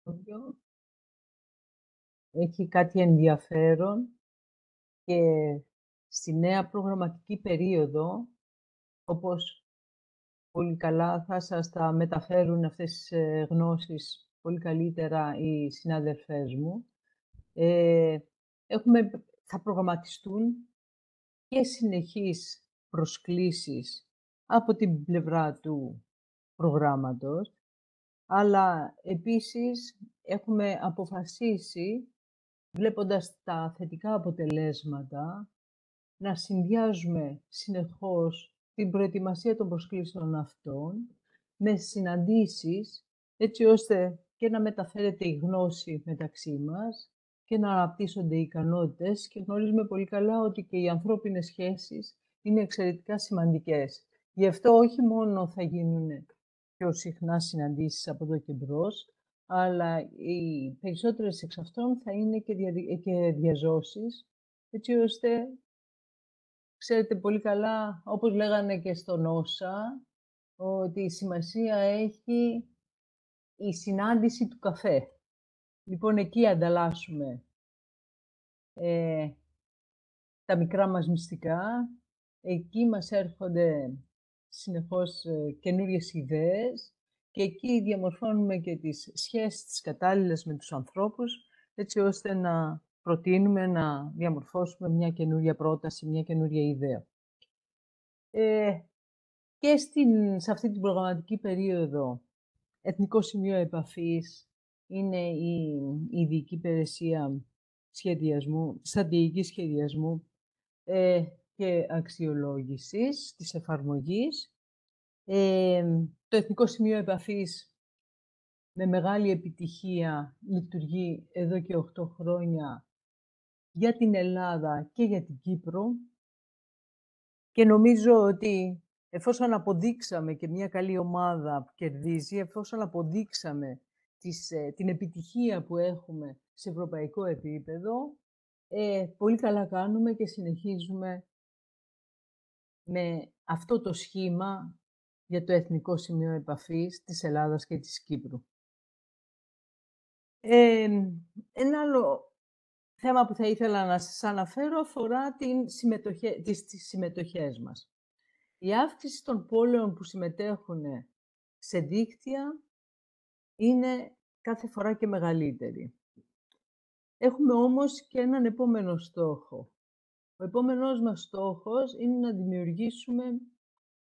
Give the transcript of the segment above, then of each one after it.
οποίο έχει κάτι ενδιαφέρον και στη νέα προγραμματική περίοδο, όπως πολύ καλά θα σας τα μεταφέρουν αυτές τις γνώσεις πολύ καλύτερα οι συνάδελφές μου, ε, θα προγραμματιστούν και συνεχείς προσκλήσεις από την πλευρά του προγράμματος, αλλά επίσης έχουμε αποφασίσει, βλέποντας τα θετικά αποτελέσματα, να συνδυάζουμε συνεχώς την προετοιμασία των προσκλήσεων αυτών με συναντήσεις, έτσι ώστε και να μεταφέρεται η γνώση μεταξύ μας και να αναπτύσσονται οι ικανότητες και γνωρίζουμε πολύ καλά ότι και οι ανθρώπινες σχέσεις είναι εξαιρετικά σημαντικές. Γι' αυτό όχι μόνο θα γίνουν πιο συχνά συναντήσεις από εδώ και μπρος, αλλά οι περισσότερες εξ αυτών θα είναι και διαζώσεις, έτσι ώστε, ξέρετε πολύ καλά, όπως λέγανε και στον Όσα, ότι η σημασία έχει η συνάντηση του καφέ. Λοιπόν, εκεί ανταλλάσσουμε ε, τα μικρά μας μυστικά, εκεί μας έρχονται συνεχώς καινούριες ιδέες και εκεί διαμορφώνουμε και τις σχέσεις τις κατάλληλες με τους ανθρώπους, έτσι ώστε να προτείνουμε να διαμορφώσουμε μια καινούρια πρόταση, μια καινούρια ιδέα. Και σε αυτή την προγραμματική περίοδο, εθνικό σημείο επαφής είναι η ειδική υπηρεσία σχεδιασμού, στρατηγικής σχεδιασμού και αξιολόγησης της εφαρμογής. Το εθνικό σημείο επαφής με μεγάλη επιτυχία λειτουργεί εδώ και 8 χρόνια για την Ελλάδα και για την Κύπρο και νομίζω ότι εφόσον αποδείξαμε και μια καλή ομάδα που κερδίζει, εφόσον αποδείξαμε την επιτυχία που έχουμε σε ευρωπαϊκό επίπεδο, πολύ καλά κάνουμε και συνεχίζουμε με αυτό το σχήμα για το Εθνικό Σημείο Επαφής της Ελλάδας και της Κύπρου. Ένα άλλο θέμα που θα ήθελα να σας αναφέρω αφορά τις συμμετοχές μας. Η αύξηση των πόλεων που συμμετέχουν σε δίκτυα είναι κάθε φορά και μεγαλύτερη. Έχουμε όμως και έναν επόμενο στόχο. Ο επόμενος μας στόχος είναι να δημιουργήσουμε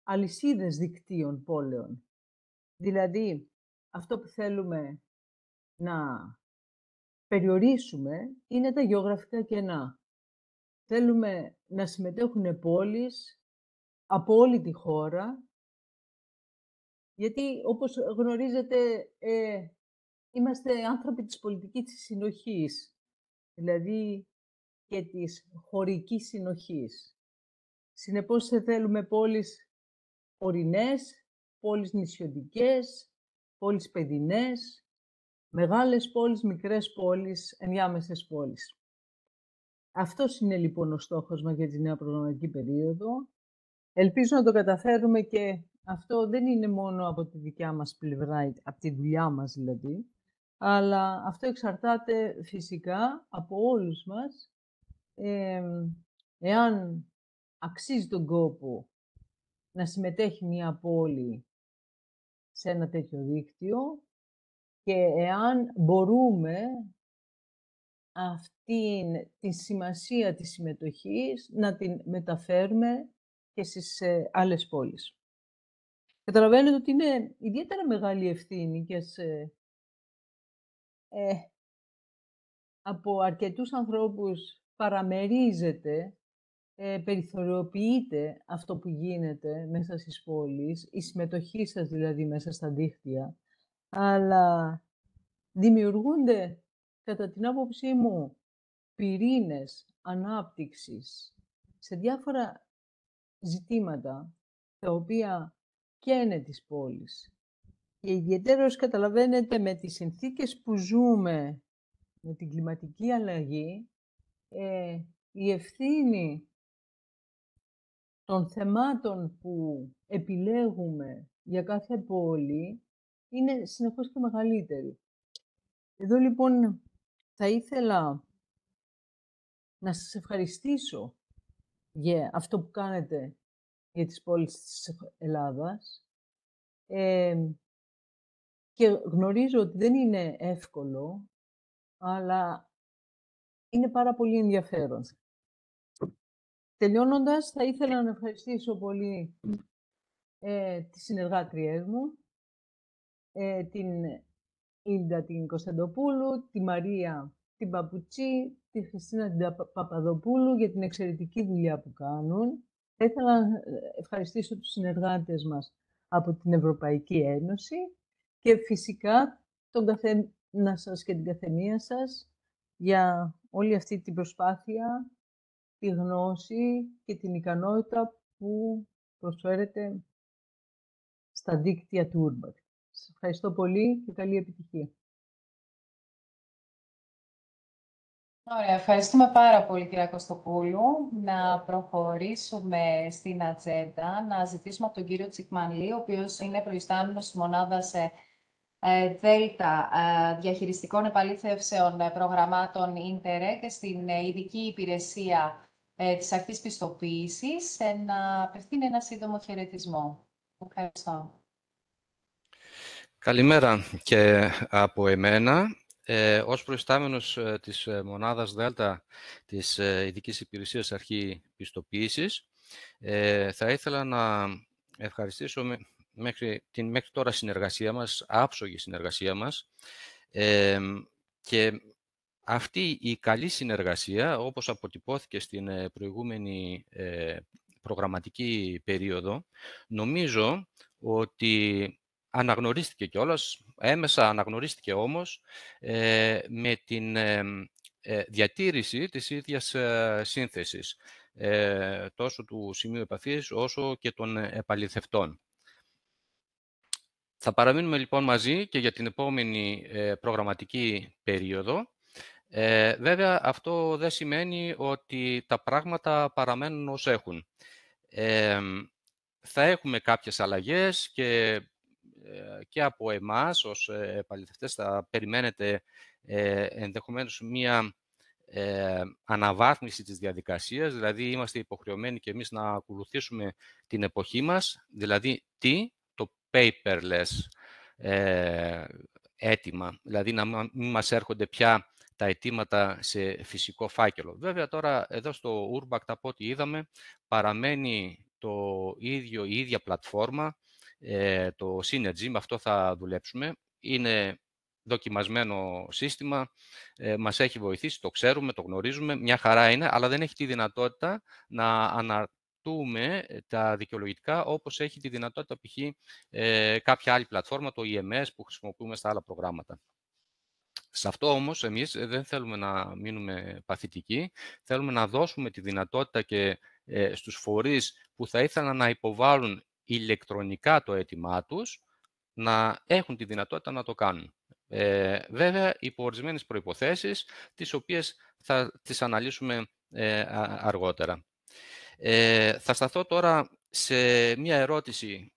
αλυσίδες δικτύων πόλεων. Δηλαδή, αυτό που θέλουμε να περιορίσουμε είναι τα γεωγραφικά κενά. Θέλουμε να συμμετέχουν πόλεις από όλη τη χώρα, γιατί όπως γνωρίζετε είμαστε άνθρωποι της πολιτικής της συνοχής, δηλαδή και της χωρικής συνοχής. Συνεπώς θέλουμε πόλεις ορεινές, πόλεις νησιωτικές, πόλεις παιδινές, μεγάλες πόλεις, μικρές πόλεις, ενδιάμεσες πόλεις. Αυτός είναι λοιπόν ο στόχος μας για τη νέα προγραμματική περίοδο. Ελπίζω να το καταφέρουμε και αυτό δεν είναι μόνο από τη δικιά μας πλευρά, από τη δουλειά μας δηλαδή, αλλά αυτό εξαρτάται φυσικά από όλους μας, εάν αξίζει τον κόπο να συμμετέχει μια πόλη σε ένα τέτοιο δίκτυο και εάν μπορούμε αυτήν τη σημασία της συμμετοχής να την μεταφέρουμε και στις άλλες πόλεις. Καταλαβαίνετε ότι είναι ιδιαίτερα μεγάλη ευθύνη και από αρκετούς ανθρώπους παραμερίζεται, περιθωριοποιείται αυτό που γίνεται μέσα στις πόλεις, η συμμετοχή σας δηλαδή μέσα στα δίκτυα, αλλά δημιουργούνται, κατά την άποψή μου, πυρήνες ανάπτυξης σε διάφορα ζητήματα, τα οποία καίνε τις πόλεις. Και ιδιαιτέρως καταλαβαίνετε με τις συνθήκες που ζούμε, με την κλιματική αλλαγή, η ευθύνη των θεμάτων που επιλέγουμε για κάθε πόλη είναι συνεχώς και μεγαλύτερη. Εδώ λοιπόν θα ήθελα να σας ευχαριστήσω για αυτό που κάνετε για τις πόλεις της Ελλάδας. Και γνωρίζω ότι δεν είναι εύκολο, αλλά είναι πάρα πολύ ενδιαφέρον. Τελειώνοντας, θα ήθελα να ευχαριστήσω πολύ τις συνεργάτριές μου, την Ήλντα την Κωνσταντοπούλου, τη Μαρία την Παπουτσί, τη Χριστίνα την Παπαδοπούλου για την εξαιρετική δουλειά που κάνουν. Θα ήθελα να ευχαριστήσω τους συνεργάτες μας από την Ευρωπαϊκή Ένωση και φυσικά τον καθένα σας και την καθεμία σας για όλη αυτή την προσπάθεια, τη γνώση και την ικανότητα που προσφέρετε στα δίκτυα του Urbact. Σας ευχαριστώ πολύ και καλή επιτυχία. Ωραία, ευχαριστούμε πάρα πολύ, κυρία Κωστοπούλου. Να προχωρήσουμε στην ατζέντα, να ζητήσουμε από τον κύριο Τσικμανλή, ο οποίος είναι προϊστάμενος της μονάδας ΔΕΛΤΑ διαχειριστικών επαλήθευσεων προγραμμάτων Ίντερε και στην ειδική υπηρεσία της αρχής πιστοποίησης, να απευθύνει ένα σύντομο χαιρετισμό. Ευχαριστώ. Καλημέρα και από εμένα. Ως προϊστάμενος της μονάδας ΔΕΛΤΑ της ειδικής υπηρεσίας αρχή πιστοποίησης, θα ήθελα να ευχαριστήσω μέχρι τώρα συνεργασία μας, άψογη συνεργασία μας, και αυτή η καλή συνεργασία, όπως αποτυπώθηκε στην προηγούμενη προγραμματική περίοδο, νομίζω ότι αναγνωρίστηκε κιόλας, έμεσα αναγνωρίστηκε όμως, με την διατήρηση της ίδιας σύνθεσης, τόσο του σημείου επαφής όσο και των επαληθευτών. Θα παραμείνουμε λοιπόν μαζί και για την επόμενη προγραμματική περίοδο. Βέβαια, αυτό δεν σημαίνει ότι τα πράγματα παραμένουν ως έχουν. Θα έχουμε κάποιες αλλαγές και από εμάς ως επαληθευτές θα περιμένετε ενδεχομένως μία αναβάθμιση της διαδικασίας, δηλαδή είμαστε υποχρεωμένοι και εμείς να ακολουθήσουμε την εποχή μας, δηλαδή το paperless αίτημα, δηλαδή να μην μας έρχονται πια τα αιτήματα σε φυσικό φάκελο. Βέβαια τώρα εδώ στο Urbact, από ό,τι είδαμε, παραμένει η ίδια πλατφόρμα, το Synergy, με αυτό θα δουλέψουμε. Είναι δοκιμασμένο σύστημα, μας έχει βοηθήσει, το ξέρουμε, το γνωρίζουμε, μια χαρά είναι, αλλά δεν έχει τη δυνατότητα να αναρτούμε τα δικαιολογητικά όπως έχει τη δυνατότητα π.χ. κάποια άλλη πλατφόρμα, το EMS που χρησιμοποιούμε στα άλλα προγράμματα. Σε αυτό όμως εμείς δεν θέλουμε να μείνουμε παθητικοί, θέλουμε να δώσουμε τη δυνατότητα και στους φορείς που θα ήθελαν να υποβάλουν ηλεκτρονικά το αίτημά τους, να έχουν τη δυνατότητα να το κάνουν. Βέβαια, υπό ορισμένες προϋποθέσεις, τις οποίες θα τις αναλύσουμε αργότερα. Θα σταθώ τώρα σε μία ερώτηση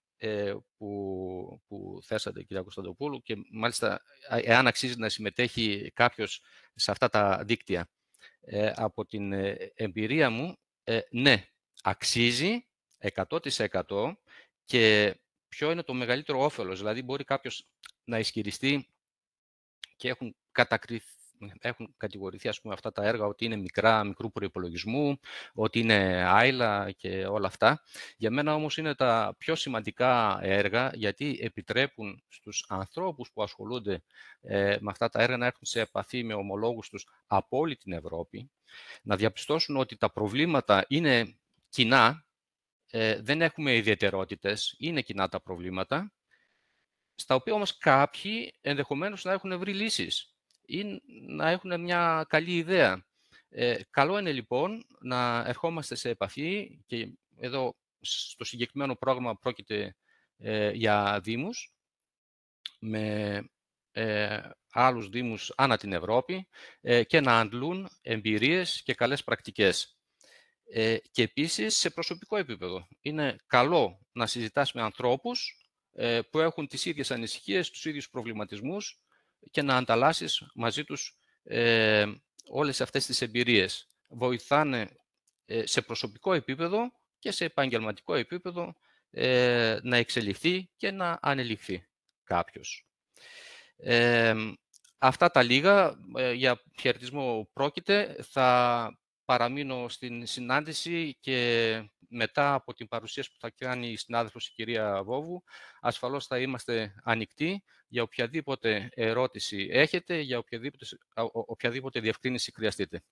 που θέσατε, κυρία Κωνσταντοπούλου, και μάλιστα εάν αξίζει να συμμετέχει κάποιος σε αυτά τα δίκτυα. Από την εμπειρία μου, ναι, αξίζει 100%, και ποιο είναι το μεγαλύτερο όφελος. Δηλαδή, μπορεί κάποιος να ισχυριστεί και έχουν κατηγορηθεί, ας πούμε, αυτά τα έργα ότι είναι μικρού προϋπολογισμού, ότι είναι άειλα και όλα αυτά. Για μένα όμως είναι τα πιο σημαντικά έργα, γιατί επιτρέπουν στους ανθρώπους που ασχολούνται με αυτά τα έργα να έρθουν σε επαφή με ομολόγους τους από όλη την Ευρώπη, να διαπιστώσουν ότι τα προβλήματα είναι κοινά, δεν έχουμε ιδιαιτερότητες, είναι κοινά τα προβλήματα, στα οποία όμως κάποιοι ενδεχομένως να έχουν βρει λύσεις ή να έχουν μια καλή ιδέα. Καλό είναι λοιπόν να ερχόμαστε σε επαφή, και εδώ στο συγκεκριμένο πρόγραμμα πρόκειται για δήμους, με άλλους δήμους ανά την Ευρώπη, και να αντλούν εμπειρίες και καλές πρακτικές. Και επίσης σε προσωπικό επίπεδο. Είναι καλό να συζητάς με ανθρώπους που έχουν τις ίδιες ανησυχίες, τους ίδιους προβληματισμούς, και να ανταλλάσσεις μαζί τους όλες αυτές τις εμπειρίες. Βοηθάνε σε προσωπικό επίπεδο και σε επαγγελματικό επίπεδο να εξελιχθεί και να ανελιχθεί κάποιος. Αυτά τα λίγα, για χαιρετισμό πρόκειται. Θα παραμείνω στην συνάντηση και μετά από την παρουσίαση που θα κάνει η συνάδελφος η κυρία Βόβου, ασφαλώς θα είμαστε ανοιχτοί για οποιαδήποτε ερώτηση έχετε, για οποιαδήποτε διευκρίνηση χρειαστείτε.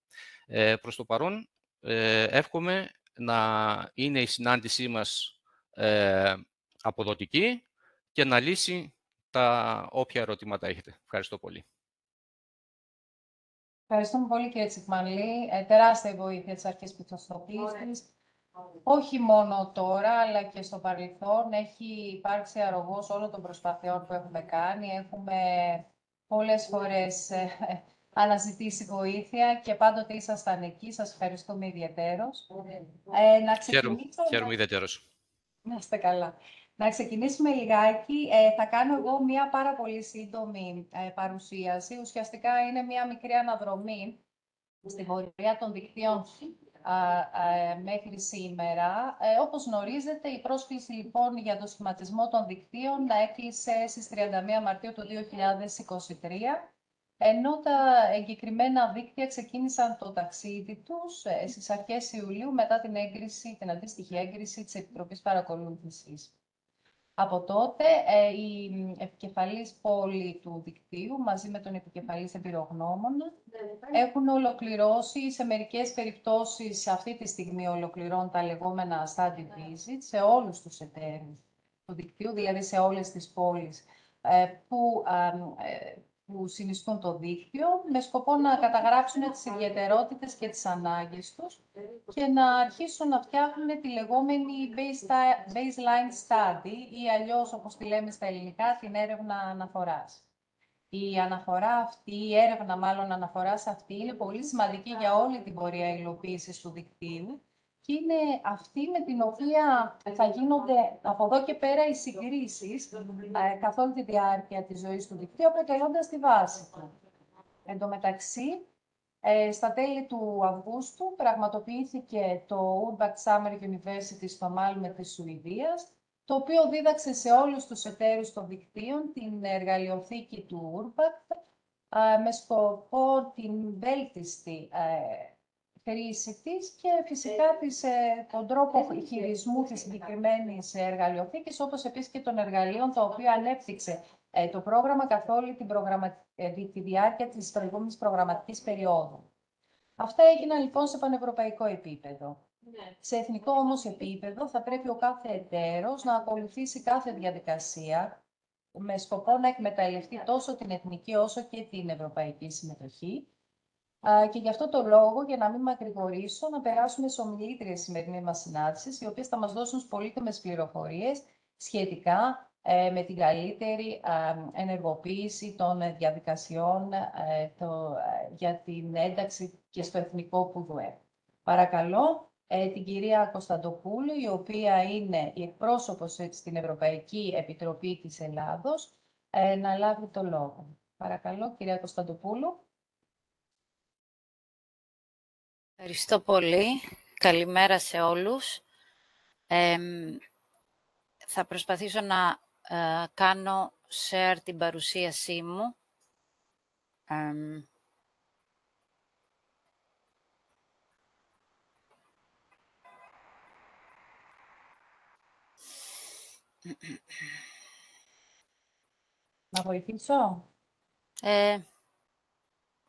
Προς το παρόν, εύχομαι να είναι η συνάντησή μας αποδοτική και να λύσει τα όποια ερωτήματα έχετε. Ευχαριστώ πολύ. Ευχαριστούμε πολύ, κύριε Τσικμανλή. Τεράστια βοήθεια της αρχής πιστοποίησης. Όχι μόνο τώρα, αλλά και στο παρελθόν έχει υπάρξει αρρωγός όλων των προσπαθειών που έχουμε κάνει. Έχουμε πολλές φορές αναζητήσει βοήθεια και πάντοτε ήσασταν εκεί. Σας ευχαριστούμε ιδιαιτέρως. Χαίρομαι ιδιαιτέρως. Να είστε καλά. Να ξεκινήσουμε λιγάκι. Θα κάνω εγώ μία πάρα πολύ σύντομη παρουσίαση. Ουσιαστικά είναι μία μικρή αναδρομή στην πορεία των δικτύων μέχρι σήμερα. Όπως γνωρίζετε, η πρόσκληση λοιπόν για το σχηματισμό των δικτύων έκλεισε στις 31 Μαρτίου του 2023, ενώ τα εγκεκριμένα δίκτυα ξεκίνησαν το ταξίδι τους στις αρχές Ιουλίου μετά την αντίστοιχη έγκριση της Επιτροπής Παρακολούθησης. Από τότε, η επικεφαλής πόλη του δικτύου, μαζί με τον επικεφαλής εμπειρογνώμονα, έχουν ολοκληρώσει, σε μερικές περιπτώσεις αυτή τη στιγμή ολοκληρώνουν τα λεγόμενα study visits σε όλους τους εταίρους του δικτύου, δηλαδή σε όλες τις πόλεις που συνιστούν το δίκτυο, με σκοπό να καταγράψουν τις ιδιαιτερότητες και τις ανάγκες τους και να αρχίσουν να φτιάχνουν τη λεγόμενη baseline study ή αλλιώς, όπως τη λέμε στα ελληνικά, την έρευνα αναφοράς. Η αναφορά αυτή, η έρευνα μάλλον αναφοράς αυτή, είναι πολύ σημαντική για όλη την πορεία υλοποίησης του δικτύου και είναι αυτή με την οποία θα γίνονται από εδώ και πέρα οι συγκρίσεις καθ' όλη τη διάρκεια της ζωής του δικτύου, αποτελώντας τη βάση του. Εν τω μεταξύ, στα τέλη του Αυγούστου πραγματοποιήθηκε το Urbact Summer University στο Μάλμε της Σουηδίας, το οποίο δίδαξε σε όλους τους εταίρους των δικτύων την εργαλειοθήκη του Urbact με σκοπό την βέλτιστη χρήση της και φυσικά τον τρόπο χειρισμού της συγκεκριμένης εργαλειοθήκης, όπως επίσης και των εργαλείων τα οποία ανέπτυξε το πρόγραμμα καθ' όλη τη διάρκεια της προηγούμενης προγραμματικής περίοδου. Αυτά έγιναν λοιπόν σε πανευρωπαϊκό επίπεδο. Σε εθνικό όμως επίπεδο θα πρέπει ο κάθε εταίρος να ακολουθήσει κάθε διαδικασία με σκοπό να εκμεταλλευτεί τόσο την εθνική όσο και την ευρωπαϊκή συμμετοχή. Και γι' αυτό το λόγο, για να μην μακρηγορήσω, να περάσουμε στις ομιλήτριες σημερινής μας συνάντησης, οι οποίες θα μας δώσουν πολύτιμες πληροφορίες σχετικά με την καλύτερη ενεργοποίηση των διαδικασιών για την ένταξη και στο εθνικό ΠΟΥΔΟΕ. Παρακαλώ την κυρία Κωνσταντοπούλου, η οποία είναι η εκπρόσωπος στην Ευρωπαϊκή Επιτροπή της Ελλάδος, να λάβει το λόγο. Παρακαλώ, κυρία Κωνσταντοπούλου. Ευχαριστώ πολύ. Καλημέρα σε όλους. Θα προσπαθήσω να κάνω share την παρουσίασή μου. Να βοηθήσω.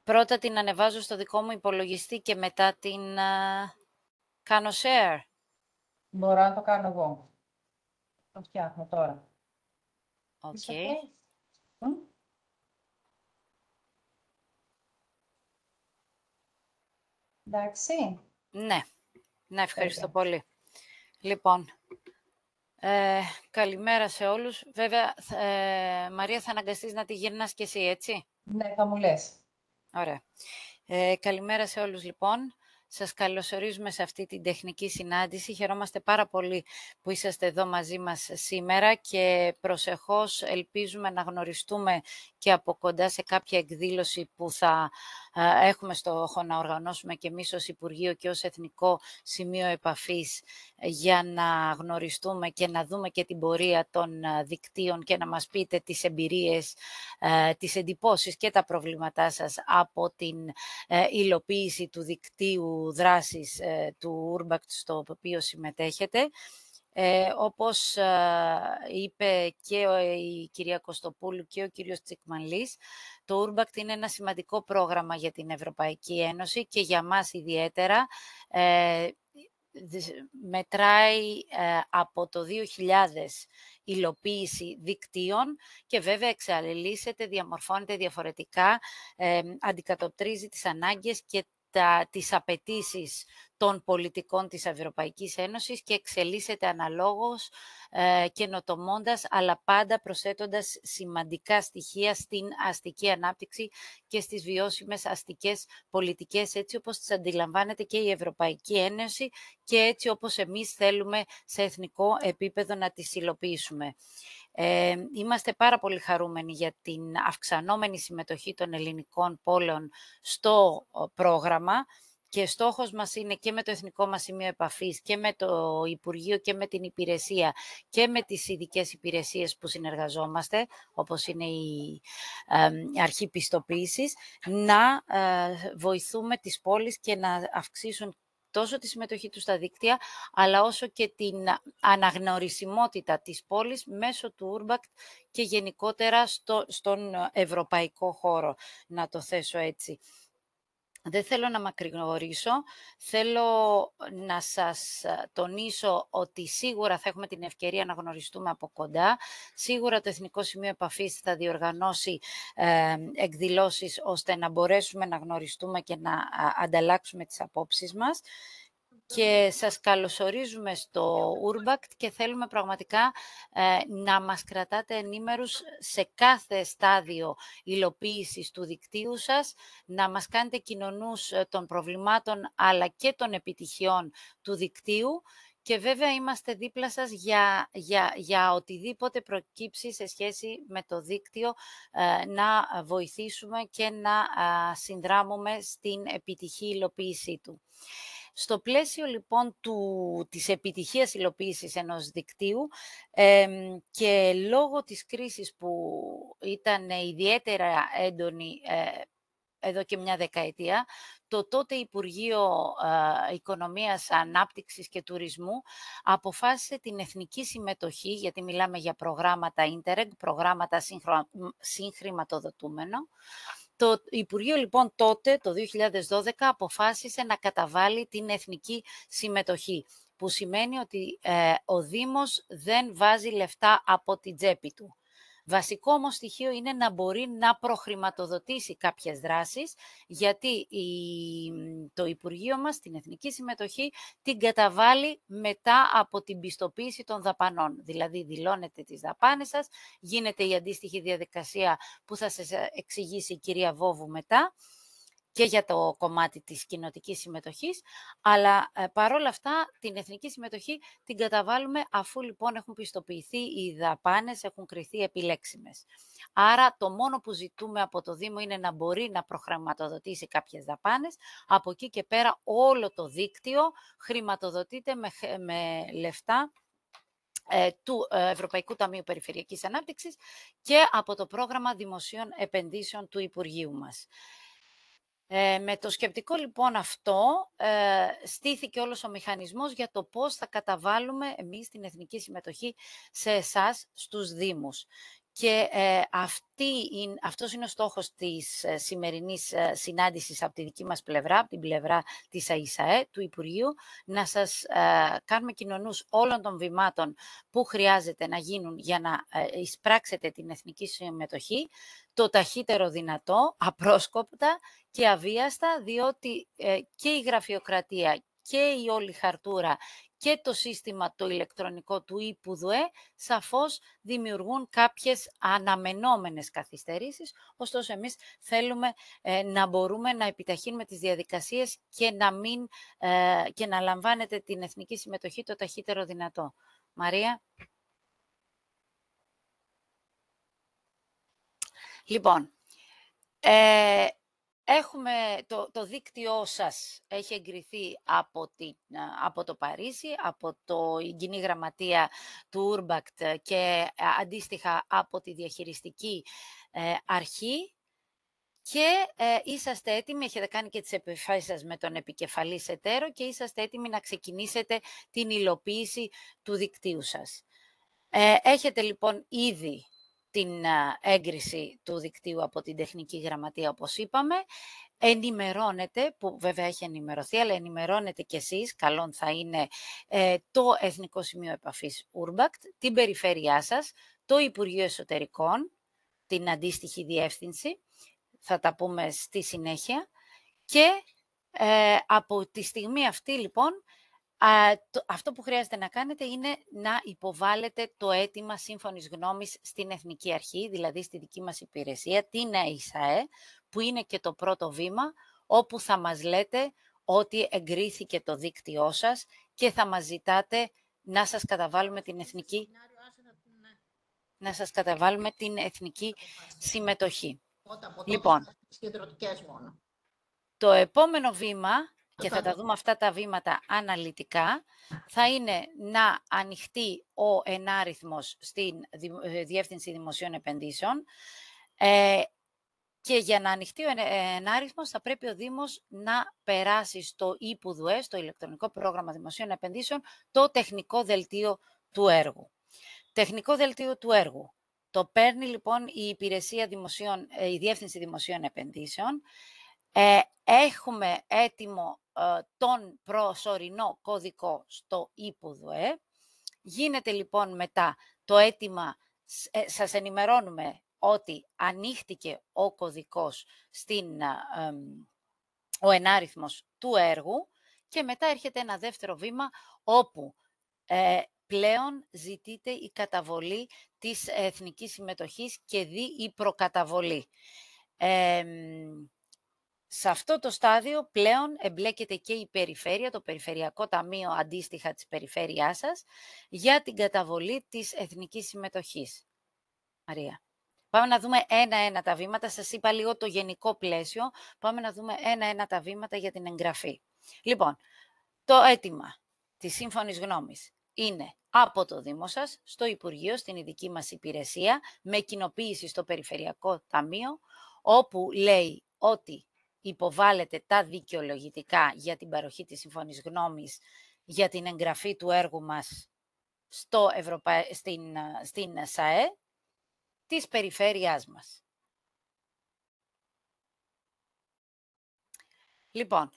Πρώτα την ανεβάζω στο δικό μου υπολογιστή και μετά την κάνω share. Μπορώ να το κάνω εγώ. Το φτιάχνω τώρα. Okay. Εντάξει. Ναι, ευχαριστώ πολύ. Λοιπόν, καλημέρα σε όλους. Βέβαια, Μαρία, θα αναγκαστείς να τη γυρνάς κι εσύ, έτσι? Ναι, θα μου λες. Ωραία. Καλημέρα σε όλους, λοιπόν. Σας καλωσορίζουμε σε αυτή την τεχνική συνάντηση. Χαιρόμαστε πάρα πολύ που είσαστε εδώ μαζί μας σήμερα και προσεχώς ελπίζουμε να γνωριστούμε και από κοντά σε κάποια εκδήλωση που θα έχουμε στόχο να οργανώσουμε και εμείς ως Υπουργείο και ως Εθνικό Σημείο Επαφής για να γνωριστούμε και να δούμε και την πορεία των δικτύων και να μας πείτε τις εμπειρίες, τις εντυπώσεις και τα προβλήματά σας από την υλοποίηση του δικτύου δράσης του Urbact στο οποίο συμμετέχετε. Όπως είπε και η κυρία Κωστοπούλου και ο κύριος Τσικμανλής, το Urbact είναι ένα σημαντικό πρόγραμμα για την Ευρωπαϊκή Ένωση και για μας ιδιαίτερα. Μετράει από το 2000 υλοποίηση δικτύων και βέβαια εξαλληλήσεται, διαμορφώνεται διαφορετικά, αντικατοπτρίζει τις ανάγκες και τις απαιτήσεις των πολιτικών της Ευρωπαϊκής Ένωσης και εξελίσσεται αναλόγως καινοτομώντας, αλλά πάντα προσθέτοντας σημαντικά στοιχεία στην αστική ανάπτυξη και στις βιώσιμες αστικές πολιτικές, έτσι όπως τις αντιλαμβάνεται και η Ευρωπαϊκή Ένωση και έτσι όπως εμείς θέλουμε σε εθνικό επίπεδο να τις υλοποιήσουμε. Είμαστε πάρα πολύ χαρούμενοι για την αυξανόμενη συμμετοχή των ελληνικών πόλεων στο πρόγραμμα και στόχος μας είναι και με το Εθνικό μας Σημείο Επαφής και με το Υπουργείο και με την υπηρεσία και με τις ειδικές υπηρεσίες που συνεργαζόμαστε, όπως είναι η αρχή πιστοποίησης, να βοηθούμε τις πόλεις και να αυξήσουν τόσο τη συμμετοχή του στα δίκτυα, αλλά όσο και την αναγνωρισιμότητα της πόλης μέσω του Urbact και γενικότερα στον ευρωπαϊκό χώρο, να το θέσω έτσι. Δεν θέλω να μακρηγορήσω, θέλω να σας τονίσω ότι σίγουρα θα έχουμε την ευκαιρία να γνωριστούμε από κοντά. Σίγουρα το Εθνικό Σημείο Επαφής θα διοργανώσει εκδηλώσεις ώστε να μπορέσουμε να γνωριστούμε και να ανταλλάξουμε τις απόψεις μας. Και σας καλωσορίζουμε στο Urbact και θέλουμε πραγματικά να μας κρατάτε ενήμερους σε κάθε στάδιο υλοποίησης του δικτύου σας, να μας κάνετε κοινωνούς των προβλημάτων αλλά και των επιτυχιών του δικτύου και βέβαια είμαστε δίπλα σας για οτιδήποτε προκύψει σε σχέση με το δίκτυο να βοηθήσουμε και να συνδράμουμε στην επιτυχή υλοποίησή του. Στο πλαίσιο λοιπόν της επιτυχίας υλοποίησης ενός δικτύου και λόγω της κρίσης που ήταν ιδιαίτερα έντονη εδώ και μια δεκαετία, το τότε Υπουργείο Οικονομίας, Ανάπτυξης και Τουρισμού αποφάσισε την εθνική συμμετοχή, γιατί μιλάμε για προγράμματα Interreg, προγράμματα συγχρηματοδοτούμενο. Το Υπουργείο λοιπόν τότε, το 2012, αποφάσισε να καταβάλει την εθνική συμμετοχή, που σημαίνει ότι ο Δήμος δεν βάζει λεφτά από την τσέπη του. Βασικό όμως στοιχείο είναι να μπορεί να προχρηματοδοτήσει κάποιες δράσεις, γιατί το Υπουργείο μας την εθνική συμμετοχή την καταβάλει μετά από την πιστοποίηση των δαπανών. Δηλαδή δηλώνετε τις δαπάνες σας, γίνεται η αντίστοιχη διαδικασία που θα σας εξηγήσει η κυρία Βόβου μετά, και για το κομμάτι της κοινοτικής συμμετοχής, αλλά παρόλα αυτά την εθνική συμμετοχή την καταβάλουμε αφού λοιπόν έχουν πιστοποιηθεί οι δαπάνες, έχουν κριθεί επιλέξιμες. Άρα το μόνο που ζητούμε από το Δήμο είναι να μπορεί να προχρηματοδοτήσει κάποιες δαπάνες, από εκεί και πέρα όλο το δίκτυο χρηματοδοτείται με λεφτά του Ευρωπαϊκού Ταμείου Περιφερειακής Ανάπτυξης και από το πρόγραμμα δημοσίων επενδύσεων του Υπουργείου μας. Με το σκεπτικό λοιπόν αυτό στήθηκε όλος ο μηχανισμός για το πώς θα καταβάλουμε εμείς την εθνική συμμετοχή σε εσάς στους Δήμους. Και αυτός είναι ο στόχος της σημερινής συνάντησης από τη δική μας πλευρά, από την πλευρά της ΑΙΣΑΕ, του Υπουργείου, να σας κάνουμε κοινωνούς όλων των βημάτων που χρειάζεται να γίνουν για να εισπράξετε την εθνική συμμετοχή, το ταχύτερο δυνατό, απρόσκοπτα και αβίαστα, διότι και η γραφειοκρατία και η όλη χαρτούρα και το σύστημα το ηλεκτρονικό του ΙΠΟΥΔΟΕ σαφώς δημιουργούν κάποιες αναμενόμενες καθυστερήσεις, ωστόσο εμείς θέλουμε να μπορούμε να επιταχύνουμε τις διαδικασίες και να λαμβάνετε την εθνική συμμετοχή το ταχύτερο δυνατό. Μαρία. Λοιπόν, έχουμε το δίκτυό σας έχει εγκριθεί από το Παρίσι, από η Κοινή Γραμματεία του Urbact και αντίστοιχα από τη διαχειριστική αρχή και είσαστε έτοιμοι, έχετε κάνει και τις επαφές σας με τον επικεφαλής εταίρο και είσαστε έτοιμοι να ξεκινήσετε την υλοποίηση του δικτύου σας. Έχετε λοιπόν ήδη την έγκριση του δικτύου από την Τεχνική Γραμματεία, όπως είπαμε. Ενημερώνετε, που βέβαια έχει ενημερωθεί, αλλά ενημερώνετε κι εσείς, καλόν θα είναι το Εθνικό Σημείο Επαφής Urbact, την περιφέρειά σας, το Υπουργείο Εσωτερικών, την αντίστοιχη διεύθυνση, θα τα πούμε στη συνέχεια, και από τη στιγμή αυτή λοιπόν, αυτό που χρειάζεται να κάνετε είναι να υποβάλλετε το αίτημα σύμφωνης γνώμης στην Εθνική Αρχή, δηλαδή στη δική μας υπηρεσία, την ΕΙΣΑΕ, που είναι και το πρώτο βήμα, όπου θα μας λέτε ότι εγκρίθηκε το δίκτυό σας και θα μας ζητάτε να σας καταβάλουμε την εθνική συμμετοχή. Λοιπόν, το επόμενο βήμα, και θα τα δούμε αυτά τα βήματα αναλυτικά, θα είναι να ανοιχτεί ο ενάριθμος στην Διεύθυνση Δημοσίων Επενδύσεων και για να ανοιχτεί ο ενάριθμος θα πρέπει ο Δήμος να περάσει στο ΙΠΟΥΔΟΕ, στο Ηλεκτρονικό Πρόγραμμα Δημοσίων Επενδύσεων, το τεχνικό δελτίο του έργου. Τεχνικό δελτίο του έργου. Το παίρνει λοιπόν η Διεύθυνση Δημοσίων Επενδύσεων. Έχουμε έτοιμο τον προσωρινό κωδικό στο ΙΠΟΔΟΕ. Γίνεται λοιπόν μετά το αίτημα, σας ενημερώνουμε ότι ανοίχτηκε ο κωδικός ο ενάριθμος του έργου και μετά έρχεται ένα δεύτερο βήμα όπου πλέον ζητείται η καταβολή της εθνικής συμμετοχής και η προκαταβολή. Σε αυτό το στάδιο πλέον εμπλέκεται και η περιφέρεια, το Περιφερειακό Ταμείο αντίστοιχα της περιφέρειάς σας, για την καταβολή της εθνικής συμμετοχής. Μαρία. Πάμε να δούμε ένα-ένα τα βήματα. Σας είπα λίγο το γενικό πλαίσιο. Πάμε να δούμε ένα-ένα τα βήματα για την εγγραφή. Λοιπόν, το αίτημα της σύμφωνης γνώμης είναι από το Δήμο σας, στο Υπουργείο, στην ειδική μας υπηρεσία, με κοινοποίηση στο Περιφερειακό Ταμείο, όπου λέει ότι υποβάλλεται τα δικαιολογητικά για την παροχή της σύμφωνης γνώμης για την εγγραφή του έργου μας στην ΣΑΕ της περιφέρειάς μας. Λοιπόν,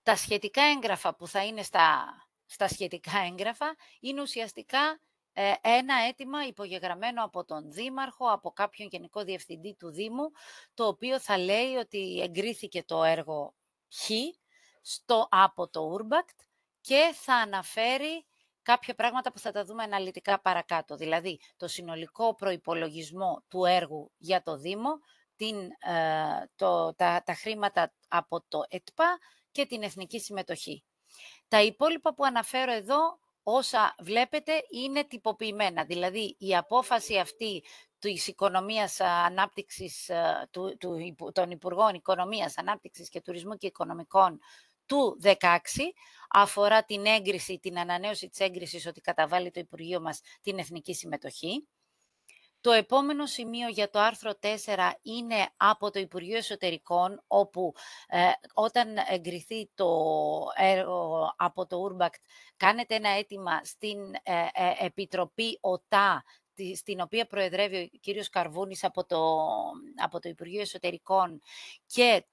τα σχετικά έγγραφα που θα είναι στα σχετικά έγγραφα είναι ουσιαστικά ένα αίτημα υπογεγραμμένο από τον Δήμαρχο, από κάποιον Γενικό Διευθυντή του Δήμου, το οποίο θα λέει ότι εγκρίθηκε το έργο Χ από το Urbact και θα αναφέρει κάποια πράγματα που θα τα δούμε αναλυτικά παρακάτω. Δηλαδή, το προϋπολογισμό του έργου για το Δήμο, τα χρήματα από το ΕΤΠΑ και την εθνική συμμετοχή. Τα υπόλοιπα που αναφέρω εδώ, όσα βλέπετε, είναι τυποποιημένα. Δηλαδή, η απόφαση αυτή της Οικονομίας Ανάπτυξης, των Υπουργών Οικονομίας, Ανάπτυξης και Τουρισμού και Οικονομικών του 2016, αφορά την έγκριση, την ανανέωση της έγκρισης ότι καταβάλει το Υπουργείο μας την εθνική συμμετοχή. Το επόμενο σημείο για το άρθρο 4 είναι από το Υπουργείο Εσωτερικών, όπου όταν εγκριθεί το έργο από το Urbact, κάνετε ένα αίτημα στην Επιτροπή ΟΤΑ, στην οποία προεδρεύει ο κύριος Καρβούνης από το Υπουργείο Εσωτερικών, και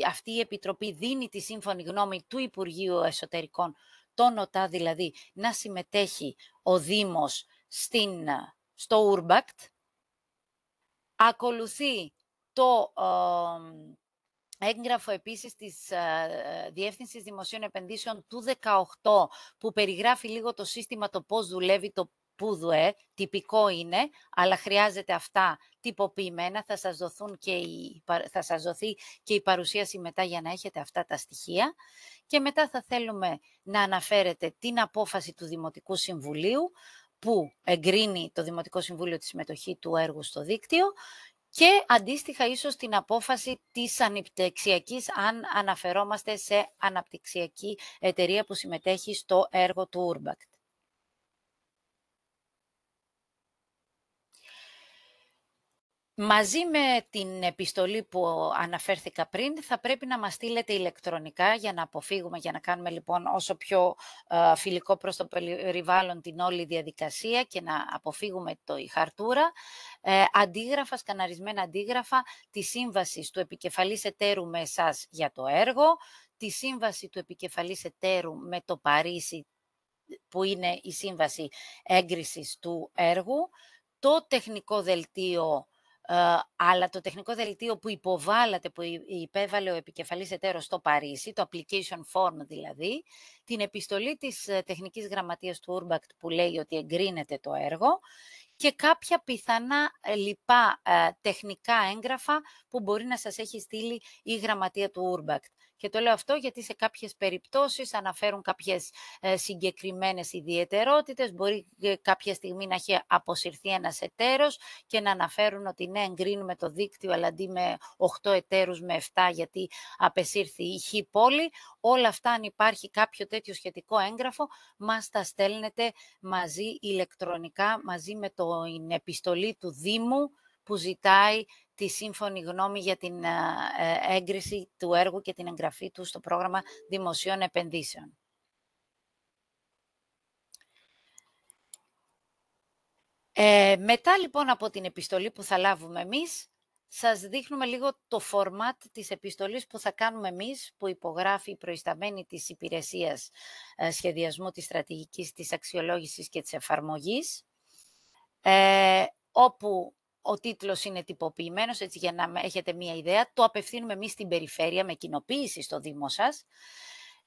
αυτή η Επιτροπή δίνει τη σύμφωνη γνώμη του Υπουργείου Εσωτερικών, τον ΟΤΑ δηλαδή, να συμμετέχει ο Δήμος στο Urbact. Ακολουθεί το έγγραφο επίσης της Διεύθυνσης Δημοσίων Επενδύσεων του 2018, που περιγράφει λίγο το σύστημα, το πώς δουλεύει το ΠΟΥΔΟΕ, τυπικό είναι, αλλά χρειάζεται αυτά τυποποιημένα, θα σας δοθεί και η παρουσίαση μετά για να έχετε αυτά τα στοιχεία. Και μετά θα θέλουμε να αναφέρετε την απόφαση του Δημοτικού Συμβουλίου, που εγκρίνει το Δημοτικό Συμβούλιο τη συμμετοχή του έργου στο δίκτυο, και αντίστοιχα ίσως την απόφαση της αναπτυξιακής, αν αναφερόμαστε σε αναπτυξιακή εταιρεία που συμμετέχει στο έργο του Urbact. Μαζί με την επιστολή που αναφέρθηκα πριν, θα πρέπει να μας στείλετε ηλεκτρονικά για να αποφύγουμε, για να κάνουμε λοιπόν όσο πιο φιλικό προς το περιβάλλον την όλη διαδικασία και να αποφύγουμε η χαρτούρα, αντίγραφα, σκαναρισμένα αντίγραφα της σύμβασης του επικεφαλής εταίρου με εσάς για το έργο, τη σύμβαση του επικεφαλής εταίρου με το Παρίσι, που είναι η σύμβαση έγκρισης του έργου, το τεχνικό δελτίο, αλλά το τεχνικό δελτίο που υποβάλλατε, που υπέβαλε ο επικεφαλής εταίρος στο Παρίσι, το application form δηλαδή, την επιστολή της τεχνικής γραμματείας του Urbact που λέει ότι εγκρίνεται το έργο, και κάποια πιθανά λοιπά τεχνικά έγγραφα που μπορεί να σας έχει στείλει η γραμματεία του Urbact. Και το λέω αυτό γιατί σε κάποιες περιπτώσεις αναφέρουν κάποιες συγκεκριμένες ιδιαιτερότητες. Μπορεί κάποια στιγμή να έχει αποσυρθεί ένας εταίρος και να αναφέρουν ότι ναι, εγκρίνουμε το δίκτυο, αλλά αντί με 8 εταίρους με 7, γιατί απεσύρθη η χ πόλη. Όλα αυτά, αν υπάρχει κάποιο τέτοιο σχετικό έγγραφο, μας τα στέλνετε μαζί ηλεκτρονικά, μαζί με την επιστολή του Δήμου που ζητάει τη σύμφωνη γνώμη για την έγκριση του έργου και την εγγραφή του στο πρόγραμμα δημοσίων επενδύσεων. Μετά λοιπόν από την επιστολή που θα λάβουμε εμείς, σας δείχνουμε λίγο το format της επιστολής που θα κάνουμε εμείς, που υπογράφει η προϊσταμένη της υπηρεσίας σχεδιασμού της στρατηγικής, της αξιολόγησης και της εφαρμογής, όπου ο τίτλος είναι τυποποιημένος, έτσι για να έχετε μία ιδέα. Το απευθύνουμε εμείς στην περιφέρεια με κοινοποίηση στο Δήμο σας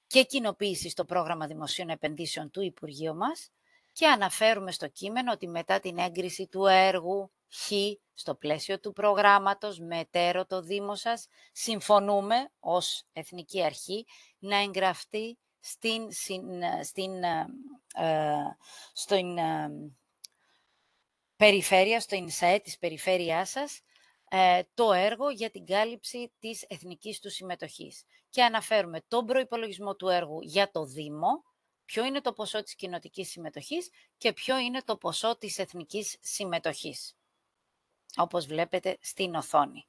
και κοινοποίηση στο πρόγραμμα δημοσίων επενδύσεων του Υπουργείου μας, και αναφέρουμε στο κείμενο ότι μετά την έγκριση του έργου Χ στο πλαίσιο του προγράμματος με εταίρο το Δήμο σας, συμφωνούμε ως Εθνική Αρχή να εγγραφτεί στην περιφέρεια, στο ΙΝΣΑΕ της περιφέρειάς σας, το έργο για την κάλυψη της εθνικής του συμμετοχής. Και αναφέρουμε τον προϋπολογισμό του έργου για το Δήμο, ποιο είναι το ποσό της κοινοτικής συμμετοχής και ποιο είναι το ποσό της εθνικής συμμετοχής, όπως βλέπετε στην οθόνη.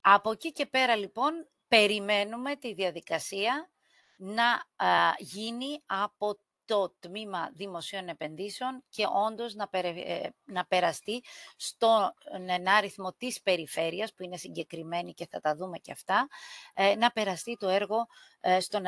Από εκεί και πέρα λοιπόν περιμένουμε τη διαδικασία να γίνει από το Τμήμα Δημοσίων Επενδύσεων και όντως να περαστεί στον ενάριθμο της περιφέρειας, που είναι συγκεκριμένη και θα τα δούμε και αυτά, να περαστεί το έργο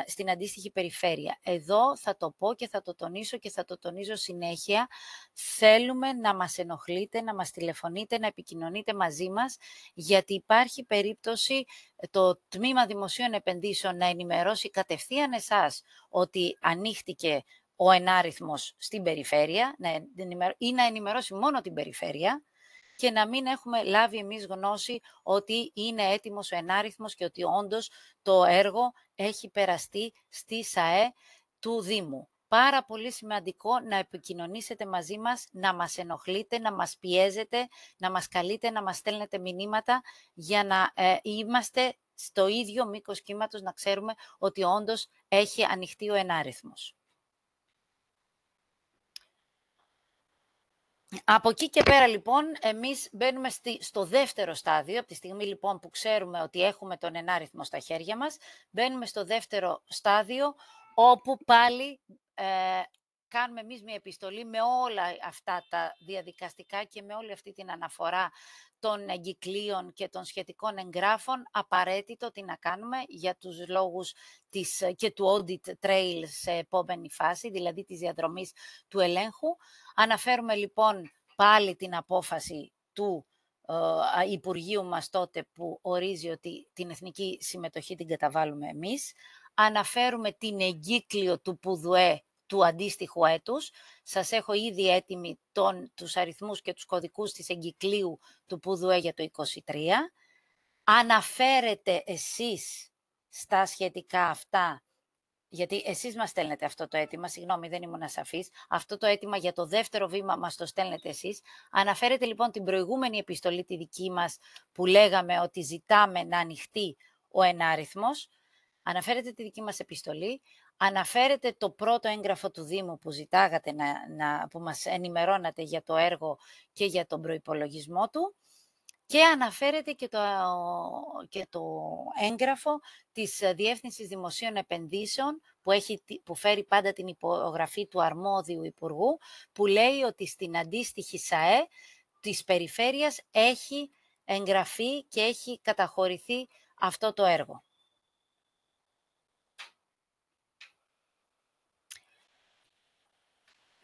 στην αντίστοιχη περιφέρεια. Εδώ θα το πω και θα το τονίσω και θα το τονίζω συνέχεια. Θέλουμε να μας ενοχλείτε, να μας τηλεφωνείτε, να επικοινωνείτε μαζί μας, γιατί υπάρχει περίπτωση το Τμήμα Δημοσίων Επενδύσεων να ενημερώσει κατευθείαν εσάς ότι ανοίχτηκε ο ενάριθμος στην περιφέρεια ή να ενημερώσει μόνο την περιφέρεια και να μην έχουμε λάβει εμείς γνώση ότι είναι έτοιμος ο ενάριθμος και ότι όντως το έργο έχει περαστεί στη ΣΑΕ του Δήμου. Πάρα πολύ σημαντικό να επικοινωνήσετε μαζί μας, να μας ενοχλείτε, να μας πιέζετε, να μας καλείτε, να μας στέλνετε μηνύματα για να είμαστε στο ίδιο μήκος κύματος, να ξέρουμε ότι όντως έχει ανοιχτεί ο ενάριθμος. Από εκεί και πέρα λοιπόν εμείς μπαίνουμε στο δεύτερο στάδιο. Από τη στιγμή λοιπόν που ξέρουμε ότι έχουμε τον ενάριθμο στα χέρια μας, μπαίνουμε στο δεύτερο στάδιο, όπου πάλι κάνουμε εμείς μια επιστολή με όλα αυτά τα διαδικαστικά και με όλη αυτή την αναφορά των εγκυκλίων και των σχετικών εγγράφων, απαραίτητο τι να κάνουμε για τους λόγους και του audit trail σε επόμενη φάση, δηλαδή της διαδρομής του ελέγχου. Αναφέρουμε λοιπόν πάλι την απόφαση του Υπουργείου μας τότε που ορίζει ότι την εθνική συμμετοχή την καταβάλουμε εμείς. Αναφέρουμε την εγκύκλιο του ΠΟΔΟΕ του αντίστοιχου έτους. Σας έχω ήδη έτοιμοι τους αριθμούς και τους κωδικούς της εγκυκλίου του ΠΟΔΟΕ για το 2023. Αναφέρετε εσείς στα σχετικά αυτά, γιατί εσείς μας στέλνετε αυτό το αίτημα, συγγνώμη δεν ήμουν ασαφής, αυτό το αίτημα για το δεύτερο βήμα μας το στέλνετε εσείς. Αναφέρετε λοιπόν την προηγούμενη επιστολή τη δική μας που λέγαμε ότι ζητάμε να ανοιχτεί ο ενάριθμος. Αναφέρετε τη δική μας επιστολή, αναφέρετε το πρώτο έγγραφο του Δήμου που ζητάγατε που μας ενημερώνατε για το έργο και για τον προϋπολογισμό του. Και αναφέρεται και το έγγραφο της Διεύθυνσης Δημοσίων Επενδύσεων που φέρει πάντα την υπογραφή του αρμόδιου υπουργού, που λέει ότι στην αντίστοιχη ΣΑΕ της περιφέρειας έχει εγγραφεί και έχει καταχωρηθεί αυτό το έργο.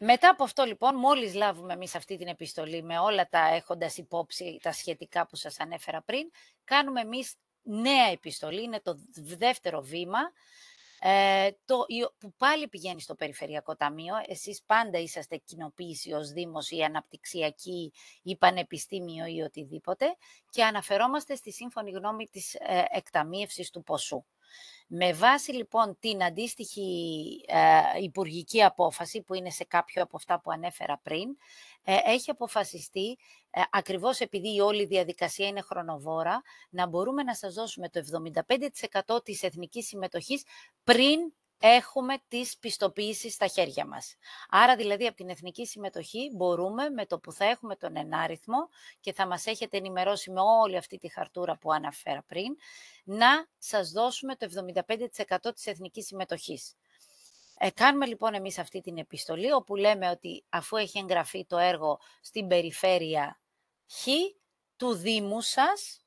Μετά από αυτό λοιπόν, μόλις λάβουμε εμείς αυτή την επιστολή με όλα τα έχοντας υπόψη τα σχετικά που σας ανέφερα πριν, κάνουμε εμείς νέα επιστολή, είναι το δεύτερο βήμα, που πάλι πηγαίνει στο Περιφερειακό Ταμείο. Εσείς πάντα είσαστε κοινοποίηση ως Δήμος ή αναπτυξιακή ή πανεπιστήμιο ή οτιδήποτε και αναφερόμαστε στη σύμφωνη γνώμη της εκταμείευσης του ποσού. Με βάση λοιπόν την αντίστοιχη υπουργική απόφαση που είναι σε κάποιο από αυτά που ανέφερα πριν, έχει αποφασιστεί, ακριβώς επειδή η όλη διαδικασία είναι χρονοβόρα, να μπορούμε να σας δώσουμε το 75% της εθνικής συμμετοχής πριν έχουμε τις πιστοποιήσεις στα χέρια μας. Άρα δηλαδή από την εθνική συμμετοχή μπορούμε με το που θα έχουμε τον ενάριθμο και θα μας έχετε ενημερώσει με όλη αυτή τη χαρτούρα που αναφέρα πριν, να σας δώσουμε το 75% της εθνικής συμμετοχής. Κάνουμε λοιπόν εμείς αυτή την επιστολή όπου λέμε ότι αφού έχει εγγραφεί το έργο στην περιφέρεια Χ του Δήμου σας,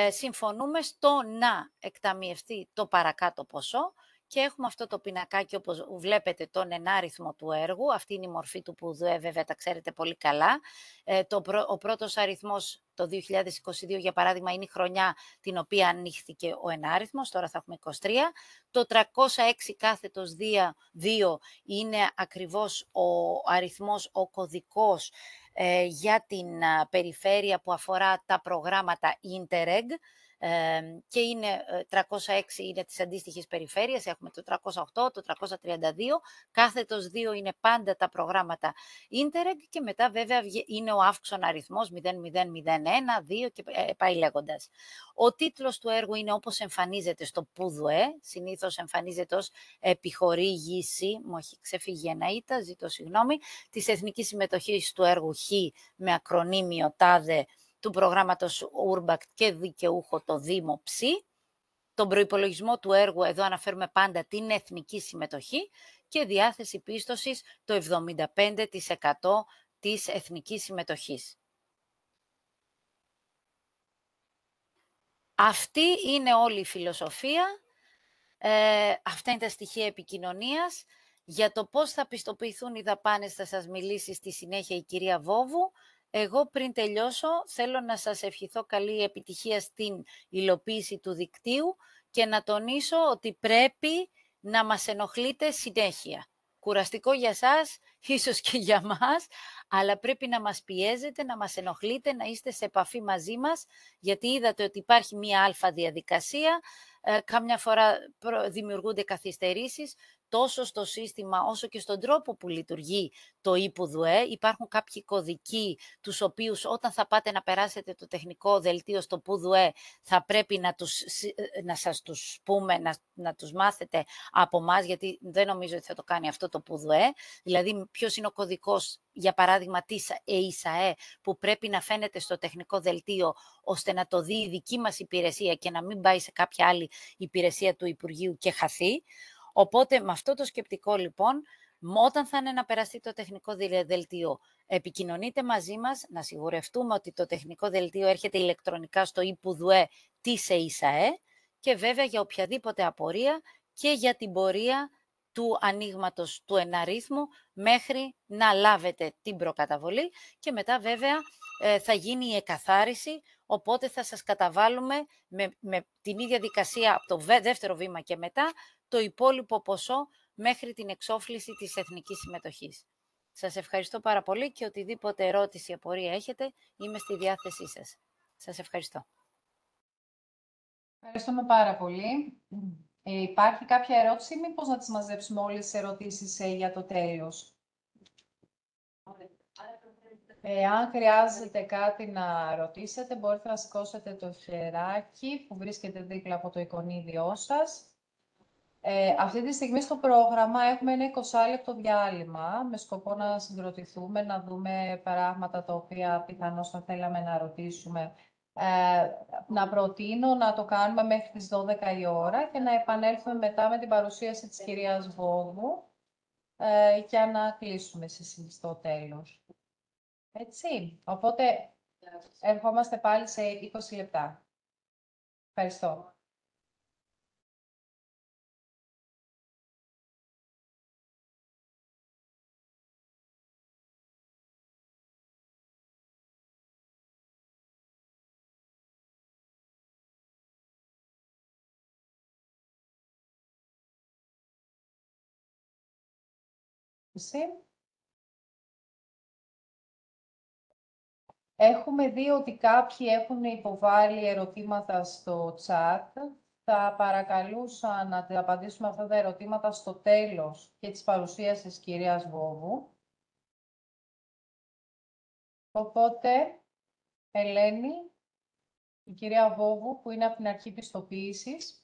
συμφωνούμε στο να εκταμιευτεί το παρακάτω ποσό και έχουμε αυτό το πινακάκι όπως βλέπετε τον ενάριθμο του έργου. Αυτή είναι η μορφή του ΠΟΔΟΕ, βέβαια τα ξέρετε πολύ καλά. Ο πρώτος αριθμός το 2022 για παράδειγμα είναι η χρονιά την οποία ανοίχθηκε ο ενάριθμος, τώρα θα έχουμε 23. Το 306 κάθετος 2 είναι ακριβώς ο αριθμός, ο κωδικός για την περιφέρεια που αφορά τα προγράμματα Interreg. Και είναι 306 είναι της αντίστοιχης περιφέρειας, έχουμε το 308, το 332, κάθετος 2 είναι πάντα τα προγράμματα Interreg και μετά βέβαια είναι ο αύξον αριθμός 0001, 2 και πάει λέγοντας. Ο τίτλος του έργου είναι όπως εμφανίζεται στο ΠΟΔΟΕ, συνήθως εμφανίζεται ως επιχορήγηση, μου έχει ξεφύγει ένα ήτα, ζητώ συγγνώμη, της εθνικής συμμετοχής του έργου Χ με ακρονίμιο τάδε του προγράμματος Urbact και δικαιούχο το Δήμο Ψ. Τον προϋπολογισμό του έργου εδώ αναφέρουμε πάντα την εθνική συμμετοχή και διάθεση πίστοσης το 75% της εθνικής συμμετοχής. Αυτή είναι όλη η φιλοσοφία. Αυτά είναι τα στοιχεία επικοινωνίας. Για το πώς θα πιστοποιηθούν οι δαπάνες θα σας μιλήσει στη συνέχεια η κυρία Βόβου. Εγώ πριν τελειώσω θέλω να σας ευχηθώ καλή επιτυχία στην υλοποίηση του δικτύου και να τονίσω ότι πρέπει να μας ενοχλείτε συνέχεια. Κουραστικό για σας, ίσως και για μας, αλλά πρέπει να μας πιέζετε, να μας ενοχλείτε, να είστε σε επαφή μαζί μας, γιατί είδατε ότι υπάρχει μία αλφα διαδικασία, κάμια φορά δημιουργούνται καθυστερήσεις, τόσο στο σύστημα όσο και στον τρόπο που λειτουργεί το ΠΟΔΟΕ. Υπάρχουν κάποιοι κωδικοί, τους οποίους όταν θα πάτε να περάσετε το τεχνικό δελτίο στο ΠΟΔΟΕ θα πρέπει να σας τους πούμε, να τους μάθετε από εμάς, γιατί δεν νομίζω ότι θα το κάνει αυτό το ΠΟΔΟΕ. Δηλαδή ποιος είναι ο κωδικός, για παράδειγμα της ΕΙΣΑΕ, που πρέπει να φαίνεται στο τεχνικό δελτίο, ώστε να το δει η δική μας υπηρεσία και να μην πάει σε κάποια άλλη υπηρεσία του Υπουργείου και χαθεί. Οπότε με αυτό το σκεπτικό λοιπόν, όταν θα είναι να περαστεί το τεχνικό δελτίο, επικοινωνείτε μαζί μας, να σιγουρευτούμε ότι το τεχνικό δελτίο έρχεται ηλεκτρονικά στο ΠΟΔΟΕ της ΕΙΣΑΕ και βέβαια για οποιαδήποτε απορία και για την πορεία του ανοίγματος του εναρίθμου μέχρι να λάβετε την προκαταβολή και μετά βέβαια θα γίνει η εκαθάριση, οπότε θα σας καταβάλουμε με την ίδια δικασία από το δεύτερο βήμα και μετά το υπόλοιπο ποσό μέχρι την εξόφληση της εθνικής συμμετοχής. Σας ευχαριστώ πάρα πολύ και οτιδήποτε ερώτηση, απορία έχετε, είμαι στη διάθεσή σας. Σας ευχαριστώ. Ευχαριστούμε πάρα πολύ. Υπάρχει κάποια ερώτηση, μήπως να τις μαζέψουμε όλες τις ερωτήσεις για το τέλος. Αν χρειάζεται κάτι να ρωτήσετε, μπορείτε να σηκώσετε το χεράκι που βρίσκεται δίπλα από το εικονίδιό σας. Αυτή τη στιγμή στο πρόγραμμα έχουμε ένα 20 λεπτό διάλειμμα με σκοπό να συγκροτηθούμε, να δούμε πράγματα τα οποία πιθανώς θα θέλαμε να ρωτήσουμε. Να προτείνω να το κάνουμε μέχρι τις 12 η ώρα και να επανέλθουμε μετά με την παρουσίαση της κυρίας Βόδου για να κλείσουμε στο τέλος. Έτσι, οπότε ερχόμαστε πάλι σε 20 λεπτά. Ευχαριστώ. Έχουμε δει ότι κάποιοι έχουν υποβάλει ερωτήματα στο chat. Θα παρακαλούσα να απαντήσουμε αυτά τα ερωτήματα στο τέλος και της παρουσίασης της κυρίας Βόβου. Οπότε, Ελένη, η κυρία Βόβου, που είναι από την αρχή πιστοποίησης,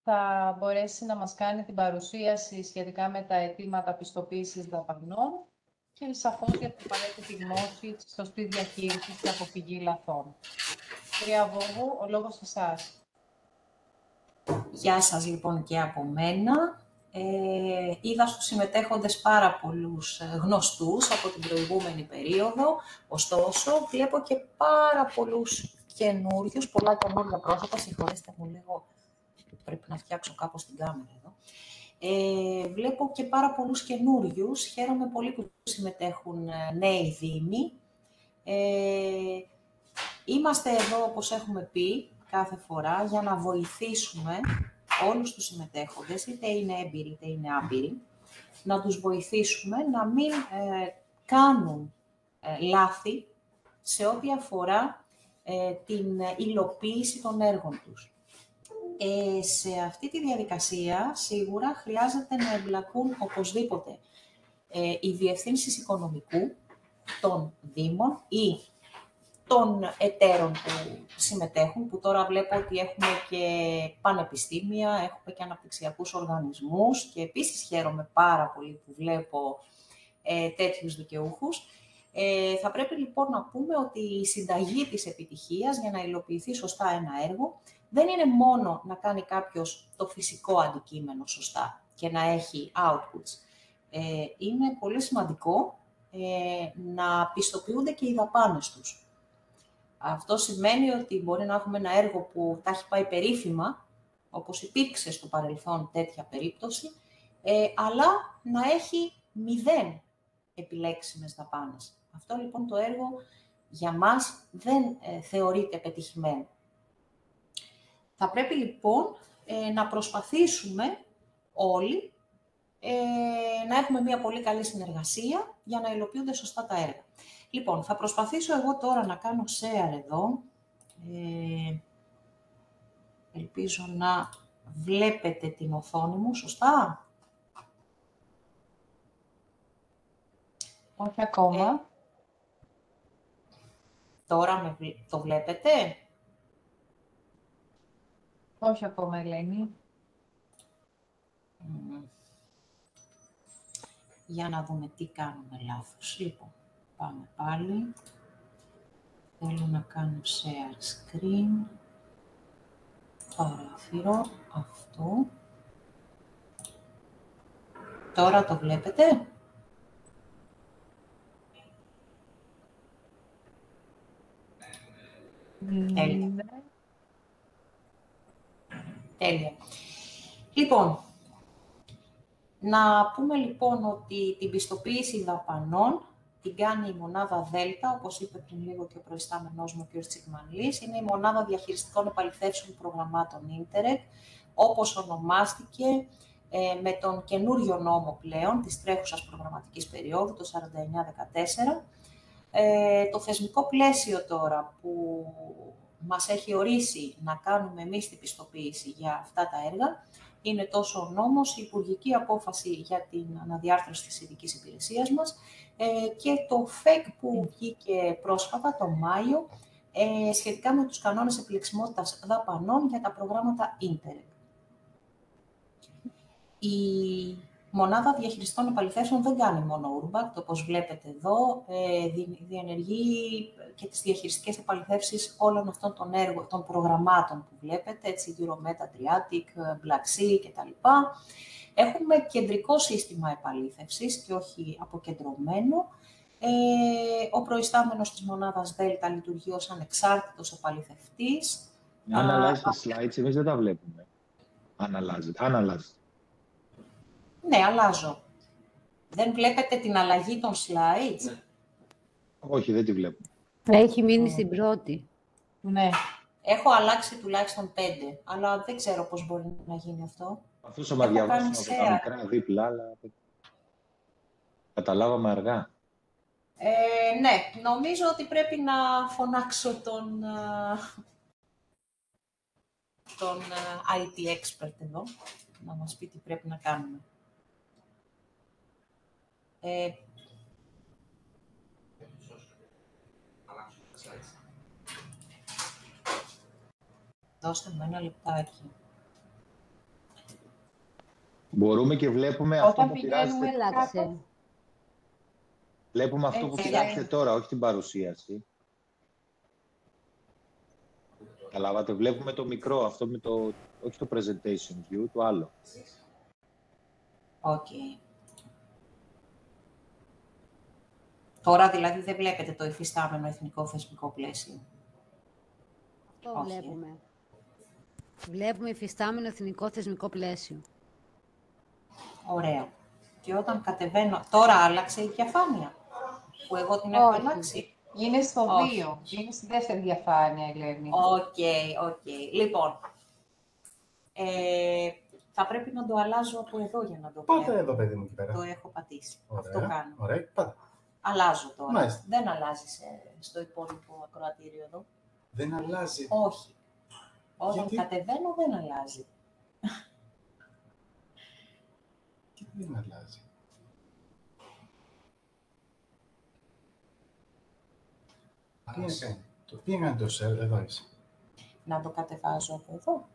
θα μπορέσει να μας κάνει την παρουσίαση σχετικά με τα αιτήματα πιστοποίησης δαπανών και σαφώς για την απαραίτητη γνώση της σωστής διαχείρισης και αποφυγή λαθών. Κυρία Βόβου, ο λόγος σε εσάς. Γεια σας λοιπόν και από μένα. Είδα στους συμμετέχοντες πάρα πολλούς γνωστούς από την προηγούμενη περίοδο, ωστόσο βλέπω και πάρα πολλούς καινούριους, πολλά καινούργια πρόσωπα, συγχωρέστε μου λίγο, πρέπει να φτιάξω κάπως την κάμερα εδώ. Βλέπω και πάρα πολλούς καινούριους, χαίρομαι πολύ που συμμετέχουν νέοι δήμοι. Είμαστε εδώ, όπως έχουμε πει, κάθε φορά για να βοηθήσουμε όλους τους συμμετέχοντες, είτε είναι έμπειροι είτε είναι άπειροι, να τους βοηθήσουμε να μην κάνουν λάθη σε ό,τι αφορά την υλοποίηση των έργων τους. Σε αυτή τη διαδικασία σίγουρα χρειάζεται να εμπλακούν οπωσδήποτε οι διευθύνσεις οικονομικού των Δήμων ή των εταίρων που συμμετέχουν, που τώρα βλέπω ότι έχουμε και πανεπιστήμια, έχουμε και αναπτυξιακούς οργανισμούς και επίσης χαίρομαι πάρα πολύ που βλέπω τέτοιους δικαιούχους. Θα πρέπει λοιπόν να πούμε ότι η συνταγή της επιτυχίας για να υλοποιηθεί σωστά ένα έργο δεν είναι μόνο να κάνει κάποιος το φυσικό αντικείμενο σωστά και να έχει outputs. Είναι πολύ σημαντικό να πιστοποιούνται και οι δαπάνες τους. Αυτό σημαίνει ότι μπορεί να έχουμε ένα έργο που τα έχει πάει περίφημα, όπως υπήρξε στο παρελθόν τέτοια περίπτωση, αλλά να έχει 0 επιλέξιμες δαπάνες. Αυτό λοιπόν το έργο για μας δεν θεωρείται πετυχημένο. Θα πρέπει λοιπόν να προσπαθήσουμε όλοι να έχουμε μια πολύ καλή συνεργασία για να υλοποιούνται σωστά τα έργα. Λοιπόν, θα προσπαθήσω εγώ τώρα να κάνω share εδώ. Ελπίζω να βλέπετε την οθόνη μου, σωστά? Όχι ακόμα. Τώρα το βλέπετε? Όχι ακόμα, Ελένη. Για να δούμε τι κάνουμε λάθος. Λοιπόν, πάμε πάλι. Θέλω να κάνω share screen. Παραθύρω αυτό. Τώρα το βλέπετε? Τέλεια. Τέλεια. Λοιπόν, Να πούμε λοιπόν ότι την πιστοποίηση δαπανών την κάνει η μονάδα ΔΕΛΤΑ, όπως είπε πριν λίγο και ο προϊστάμενός μου, ο κ. Τσικμανλής. Είναι η μονάδα διαχειριστικών επαληθεύσεων προγραμμάτων Ίντερεκ, όπως ονομάστηκε με τον καινούριο νόμο πλέον της τρέχουσας προγραμματικής περίοδου, το 49-14. Το θεσμικό πλαίσιο τώρα που μας έχει ορίσει να κάνουμε εμείς την πιστοποίηση για αυτά τα έργα είναι τόσο ο νόμος, η υπουργική απόφαση για την αναδιάρθρωση της ειδικής υπηρεσίας μας και το ΦΕΚ που βγήκε πρόσφατα, τον Μάιο, σχετικά με τους κανόνες επιλεξιμότητας δαπανών για τα προγράμματα Ίντερεκ. Η μονάδα διαχειριστικών επαληθεύσεων δεν κάνει μόνο Urbact, όπως βλέπετε εδώ, διενεργεί και τις διαχειριστικές επαληθεύσεις όλων αυτών των έργων, των προγραμμάτων που βλέπετε, έτσι, Eurometa, Adriatic, Black Sea κτλ. Έχουμε κεντρικό σύστημα επαλήθευσης και όχι αποκεντρωμένο. Ο προϊστάμενος της μονάδας ΔΕΛΤΑ λειτουργεί ως ανεξάρτητος επαληθευτής. Αν αλλάζει τα slides, εμείς δεν τα βλέπουμε. Αν αλλάζει. Ναι, αλλάζω. Δεν βλέπετε την αλλαγή των slides? Ναι. Όχι, δεν τη βλέπω. Έχει μείνει στην πρώτη. Ναι. Έχω αλλάξει τουλάχιστον 5, αλλά δεν ξέρω πώς μπορεί να γίνει αυτό. Αφού να διαβάσουμε από τα μικρά δίπλα, αλλά καταλάβαμε αργά. Ναι, νομίζω ότι πρέπει να φωνάξω τον IT expert εδώ, να μας πει τι πρέπει να κάνουμε. Δώστε μου ένα λεπτάκι. Μπορούμε και βλέπουμε αυτό που πειράζεται. Βλέπουμε αυτό που πειράζεται τώρα, όχι την παρουσίαση. Καταλάβατε, βλέπουμε το μικρό, αυτό με το, όχι το presentation view, το άλλο. Okay. Τώρα δηλαδή δεν βλέπετε το υφιστάμενο εθνικό θεσμικό πλαίσιο. Το βλέπουμε. Βλέπουμε υφιστάμενο εθνικό θεσμικό πλαίσιο. Ωραία. Και όταν κατεβαίνω... Τώρα άλλαξε η διαφάνεια, που εγώ την έχω αλλάξει. Είναι στο 2. Είναι στη δεύτερη διαφάνεια, Ελένη. Οκ. Λοιπόν, θα πρέπει να το αλλάζω από εδώ για να το βλέπω. Πάτε εδώ, παιδί μου, εκεί πέρα. Το έχω πατήσει. Ωραία. Αυτό κάνω. Ωραία, πάτε. Αλλάζω τώρα. Μάλιστα. Δεν αλλάζει στο υπόλοιπο ακροατήριο εδώ. Δεν αλλάζει. Όχι. Όταν κατεβαίνω δεν αλλάζει. Και δεν αλλάζει. Τι έκανε το share, εδώ είσαι. Να το κατεβάζω από εδώ.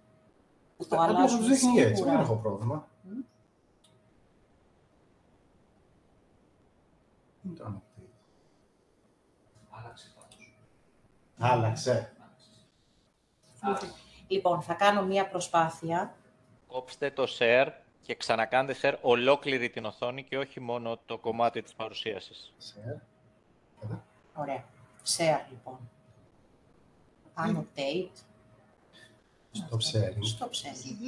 Το αλλάζω τους δείχνει έτσι, δεν έχω πρόβλημα. Δεν το ανακτήσει. Άλλαξε πάντως. Άλλαξε. Λοιπόν, θα κάνω μία προσπάθεια. Κόψτε το share και ξανακάντε share ολόκληρη την οθόνη και όχι μόνο το κομμάτι της παρουσίασης. Share. Ωραία. Share, λοιπόν. Annotate. Stop sharing. Stop sharing.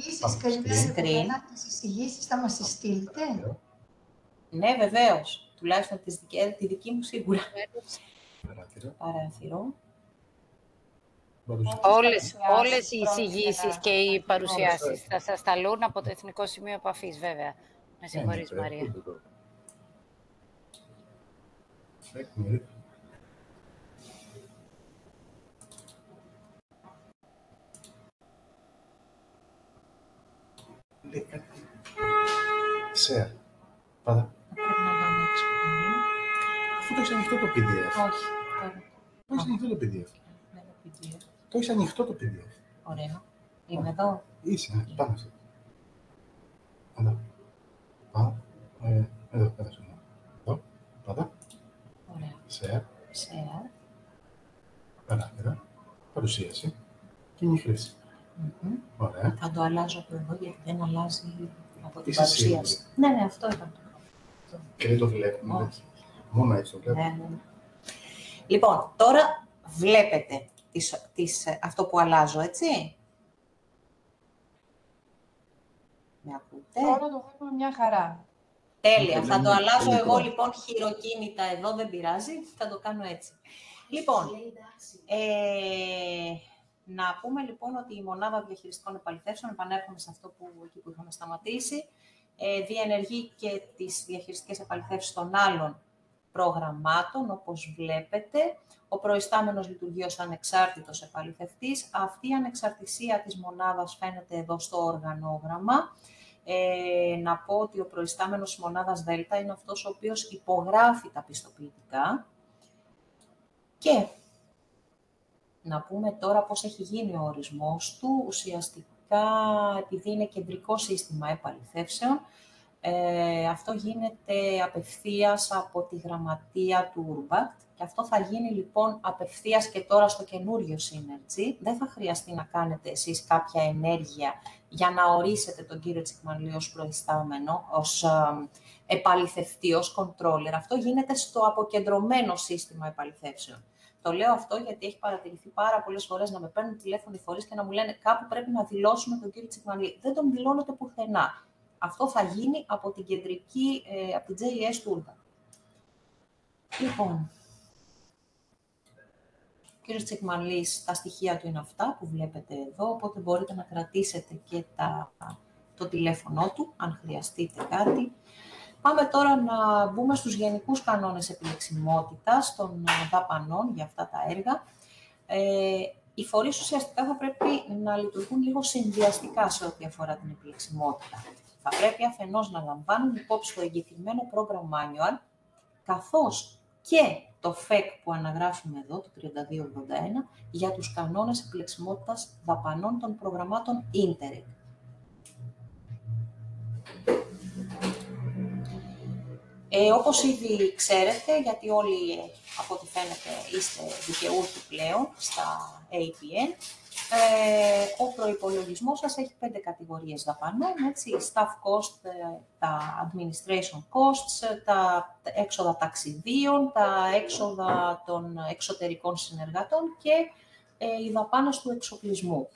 Screen. Τις εισηγήσεις θα μας τις στείλετε. Ναι, βεβαίως. Τουλάχιστον τη δική μου σίγουρα. Παράθυρο. Όλες οι εισηγήσεις και οι παρουσιάσεις θα σας σταλούν από το Εθνικό Σημείο Επαφής, βέβαια. Με συγχωρείς, Μαρία. Share. Πάτα. Πρέπει να κάνω εξοπλή. Αφού το έχεις ανοιχτό το PDF. Όχι. Το έχεις ανοιχτό το PDF. Το έχεις ανοιχτό το PDF. Ωραία. Είμαι εδώ. Είσαι, πάμε σε. Εδώ. Εδώ, πέρασε. Εδώ, πάτα. Ωραία. Share. Παράθυρα. Παρουσίαση. Κοινή χρήση. Ωραία. Θα το αλλάζω από εδώ, γιατί δεν αλλάζει από την παρουσίαση. Ναι, αυτό ήταν το πρώτο. Και δεν το βλέπουμε. Μόνο έτσι το βλέπουμε. Ναι. Λοιπόν, τώρα βλέπετε αυτό που αλλάζω, έτσι. Με ακούτε. Τώρα το βλέπουμε μια χαρά. Τέλεια. Θα το αλλάζω εγώ λοιπόν χειροκίνητα εδώ, δεν πειράζει. Θα το κάνω έτσι. Λοιπόν, να πούμε λοιπόν ότι η μονάδα διαχειριστικών επαληθεύσεων, επανέρχομαι σε αυτό εκεί που είχαμε σταματήσει, διενεργεί και τις διαχειριστικές επαληθεύσεις των άλλων προγραμμάτων, όπως βλέπετε. Ο προϊστάμενος λειτουργεί ως ανεξάρτητος επαληθευτής. Αυτή η ανεξαρτησία της μονάδας φαίνεται εδώ στο οργανόγραμμα. Να πω ότι ο προϊστάμενος της μονάδας Δέλτα είναι αυτός ο οποίος υπογράφει τα πιστοποιητικά. Και να πούμε τώρα πώς έχει γίνει ο ορισμός του. Ουσιαστικά, επειδή είναι κεντρικό σύστημα επαληθεύσεων, αυτό γίνεται απευθείας από τη γραμματεία του Urbact και αυτό θα γίνει λοιπόν απευθείας και τώρα στο καινούριο Synergy. Δεν θα χρειαστεί να κάνετε εσείς κάποια ενέργεια για να ορίσετε τον κύριο Τσικμανλή ως προϊστάμενο, ως επαληθευτή, ως controller. Αυτό γίνεται στο αποκεντρωμένο σύστημα επαληθεύσεων. Το λέω αυτό γιατί έχει παρατηρηθεί πάρα πολλές φορές να με παίρνουν τηλέφωνο οι φορείς και να μου λένε κάπου πρέπει να δηλώσουμε τον κύριο Τσικμανλή. Δεν τον δηλώνετε πουθενά. Αυτό θα γίνει από την κεντρική, από την JS του Urbact. Λοιπόν, ο κύριος Τσικμανλής, τα στοιχεία του είναι αυτά που βλέπετε εδώ, οπότε μπορείτε να κρατήσετε και το τηλέφωνό του, αν χρειαστείτε κάτι. Πάμε τώρα να μπούμε στους γενικούς κανόνες επιλεξιμότητας των δαπανών για αυτά τα έργα. Οι φορείς ουσιαστικά θα πρέπει να λειτουργούν λίγο συνδυαστικά σε ό,τι αφορά την επιλεξιμότητα. Θα πρέπει αφενός να λαμβάνουν υπόψη το εγκεκριμένο program manual, καθώς και το FEC που αναγράφουμε εδώ, το 3281, για τους κανόνες επιλεξιμότητας δαπανών των προγραμμάτων Interreg. Όπως ήδη ξέρετε, γιατί όλοι από ό,τι φαίνεται είστε δικαιούχοι πλέον στα APN, ο προϋπολογισμός σας έχει 5 κατηγορίες δαπανών, έτσι, staff cost, τα administration costs, τα έξοδα ταξιδίων, τα έξοδα των εξωτερικών συνεργατών και οι δαπάνες του εξοπλισμού.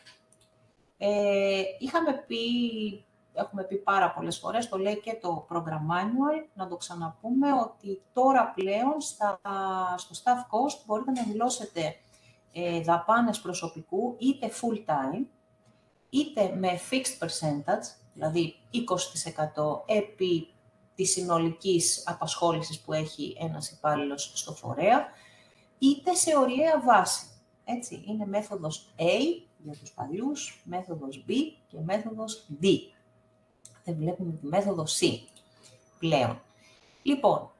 Έχουμε πει πάρα πολλές φορές, το λέει και το program manual, να το ξαναπούμε, ότι τώρα πλέον στο staff cost μπορείτε να δηλώσετε δαπάνες προσωπικού είτε full time, είτε με fixed percentage, δηλαδή 20% επί της συνολικής απασχόλησης που έχει ένας υπάλληλος στο φορέα, είτε σε ωριαία βάση. Έτσι, είναι μέθοδος A για τους παλιούς, μέθοδος B και μέθοδος D. Δεν βλέπουμε τη μέθοδο C πλέον. Λοιπόν,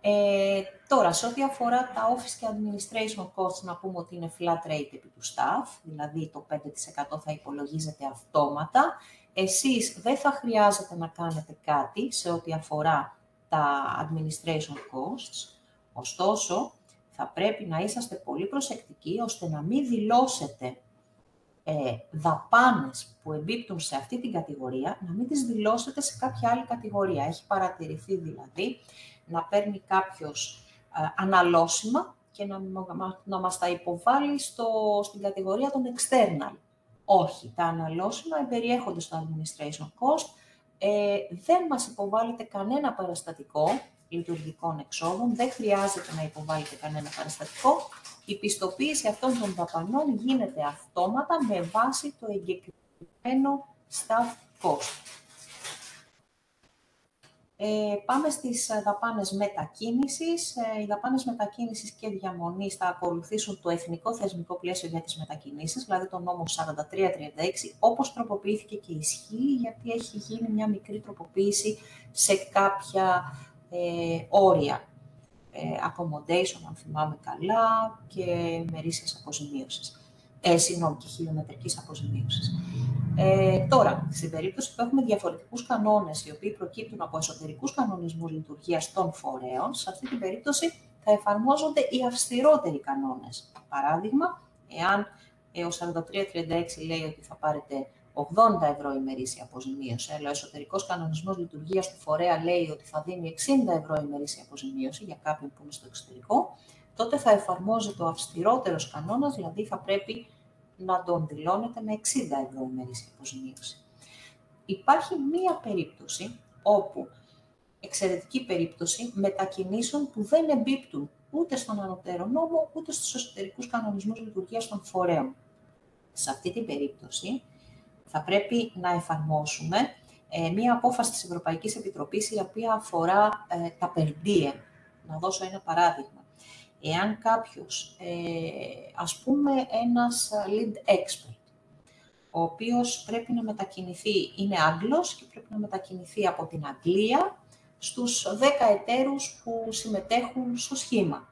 τώρα, σε ό,τι αφορά τα office και administration costs, να πούμε ότι είναι flat rate επί του staff, δηλαδή το 5% θα υπολογίζεται αυτόματα. Εσείς δεν θα χρειάζεται να κάνετε κάτι σε ό,τι αφορά τα administration costs, ωστόσο, θα πρέπει να είσαστε πολύ προσεκτικοί, ώστε να μην δηλώσετε δαπάνες που εμπίπτουν σε αυτή την κατηγορία, να μην τις δηλώσετε σε κάποια άλλη κατηγορία. Έχει παρατηρηθεί δηλαδή να παίρνει κάποιος αναλώσιμα και να μας τα υποβάλει στην κατηγορία των external. Όχι, τα αναλώσιμα εμπεριέχονται στο administration cost, δεν μας υποβάλλεται κανένα παραστατικό λειτουργικών εξόδων, δεν χρειάζεται να υποβάλλετε κανένα παραστατικό. Η πιστοποίηση αυτών των δαπανών γίνεται αυτόματα με βάση το εγκεκριμένο staff cost. Πάμε στις δαπάνες μετακίνησης. Οι δαπάνες μετακίνησης και διαμονής θα ακολουθήσουν το εθνικό θεσμικό πλαίσιο για τις μετακινήσεις, δηλαδή το νόμο 4336, όπως τροποποιήθηκε και ισχύει, γιατί έχει γίνει μια μικρή τροποποίηση σε κάποια όρια. Accommodation, αν θυμάμαι καλά, και μερίσιας αποζημίωσης. Και χιλιομετρικής αποζημίωσης. Τώρα, στην περίπτωση που έχουμε διαφορετικούς κανόνες, οι οποίοι προκύπτουν από εσωτερικούς κανονισμούς λειτουργίας των φορέων, σε αυτή την περίπτωση θα εφαρμόζονται οι αυστηρότεροι κανόνες. Παράδειγμα, εάν ο 4336 λέει ότι θα πάρετε 80 ευρώ ημερήσια αποζημίωση, αλλά ο εσωτερικός κανονισμός λειτουργίας του φορέα λέει ότι θα δίνει 60 ευρώ ημερήσια αποζημίωση για κάποιον που είναι στο εξωτερικό, τότε θα εφαρμόζεται ο αυστηρότερος κανόνας, δηλαδή θα πρέπει να τον δηλώνετε με 60 ευρώ ημερήσια αποζημίωση. Υπάρχει μία περίπτωση όπου εξαιρετική περίπτωση μετακινήσεων που δεν εμπίπτουν ούτε στον ανωτέρω νόμο, ούτε στους εσωτερικούς κανονισμούς λειτουργίας των φορέων. Σε αυτή την περίπτωση θα πρέπει να εφαρμόσουμε μία απόφαση της Ευρωπαϊκής Επιτροπής η οποία αφορά τα per diem. Να δώσω ένα παράδειγμα. Εάν κάποιος, ας πούμε ένας lead expert, ο οποίος πρέπει να μετακινηθεί, είναι Άγγλος και πρέπει να μετακινηθεί από την Αγγλία στους 10 εταίρους που συμμετέχουν στο σχήμα.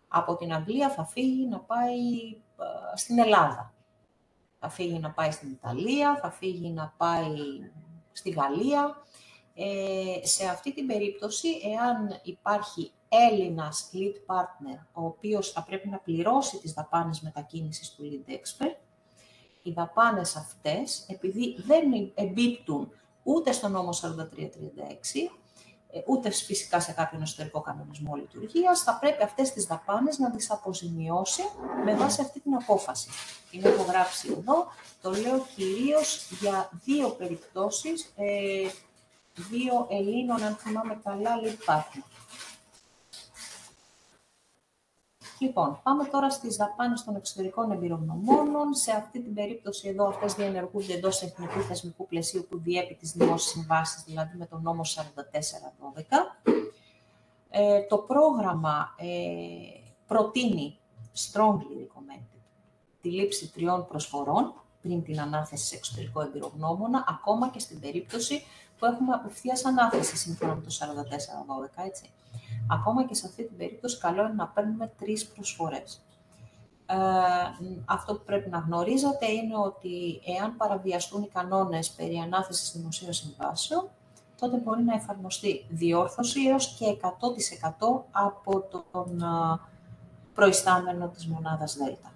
Από την Αγγλία θα φύγει να πάει στην Ελλάδα. Θα φύγει να πάει στην Ιταλία, θα φύγει να πάει στη Γαλλία. Σε αυτή την περίπτωση, εάν υπάρχει Έλληνας lead partner, ο οποίος θα πρέπει να πληρώσει τις δαπάνες μετακίνησης του lead expert, οι δαπάνες αυτές, επειδή δεν εμπίπτουν ούτε στο νόμο 4336, ούτε φυσικά σε κάποιον εσωτερικό κανονισμό λειτουργίας, θα πρέπει αυτές τις δαπάνες να τις αποζημιώσει με βάση αυτή την απόφαση. Την έχω γράψει εδώ, το λέω κυρίως για δύο περιπτώσεις, δύο Ελλήνων, αν θυμάμαι καλά, lead partner. Λοιπόν, πάμε τώρα στις δαπάνες των εξωτερικών εμπειρογνωμόνων. Σε αυτή την περίπτωση εδώ, αυτές διενεργούνται εντός εθνικού θεσμικού πλαισίου που διέπει τις δημόσιες συμβάσεις, δηλαδή με τον νόμο 4412. Το πρόγραμμα προτείνει, strongly recommended, τη λήψη 3 προσφορών πριν την ανάθεση σε εξωτερικό εμπειρογνώμονα, ακόμα και στην περίπτωση που έχουμε απευθείας ανάθεση σύμφωνα με το 4412, έτσι. Ακόμα και σε αυτή την περίπτωση, καλό είναι να παίρνουμε 3 προσφορές. Αυτό που πρέπει να γνωρίζετε είναι ότι εάν παραβιαστούν οι κανόνες περί ανάθεσης δημοσίων συμβάσεων, τότε μπορεί να εφαρμοστεί διόρθωση έως και 100% από τον προϊστάμενο της μονάδας ΔΕΛΤΑ.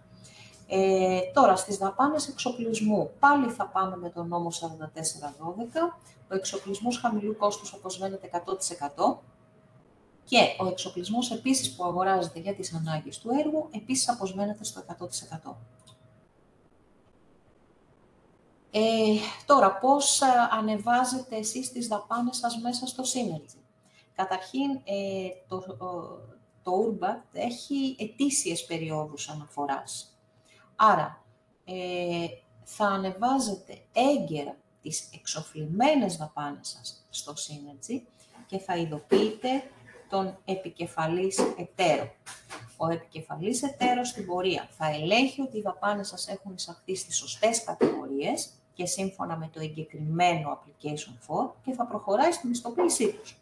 Τώρα, στις δαπάνες εξοπλισμού, πάλι θα πάμε με τον νόμο 4412. Ο εξοπλισμός χαμηλού κόστους αποσβαίνεται 100%. Και ο εξοπλισμός επίσης που αγοράζεται για τις ανάγκες του έργου, επίσης αποσβαίνεται στο 100%. Τώρα, πώς ανεβάζετε εσείς τις δαπάνες σας μέσα στο Synergy. Καταρχήν, το Urbact έχει ετήσιες περιόδους αναφοράς. Άρα, θα ανεβάζετε έγκαιρα τις εξοφλημένες δαπάνες σας στο Synergy και θα ειδοποιείτε τον επικεφαλής εταίρο. Ο επικεφαλής εταίρος στην πορεία θα ελέγχει ότι οι δαπάνες σας έχουν εισαχθεί στις σωστές κατηγορίες και σύμφωνα με το εγκεκριμένο application for και θα προχωράει στην πιστοποίησή τους.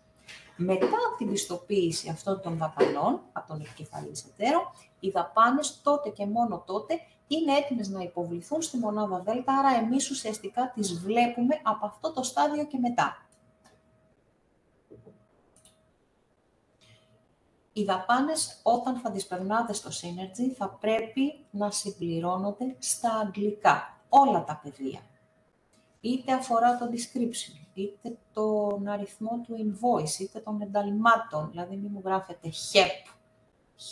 Μετά από την πιστοποίηση αυτών των δαπανών από τον επικεφαλής εταίρο, οι δαπάνες τότε και μόνο τότε είναι έτοιμες να υποβληθούν στη μονάδα ΔΕΛΤΑ, άρα εμείς ουσιαστικά τις βλέπουμε από αυτό το στάδιο και μετά. Οι δαπάνες, όταν θα τις περνάτε στο Synergy, θα πρέπει να συμπληρώνονται στα αγγλικά, όλα τα πεδία. Είτε αφορά το description, είτε τον αριθμό του invoice, είτε των ενταλμάτων, δηλαδή μην μου γράφετε HEP,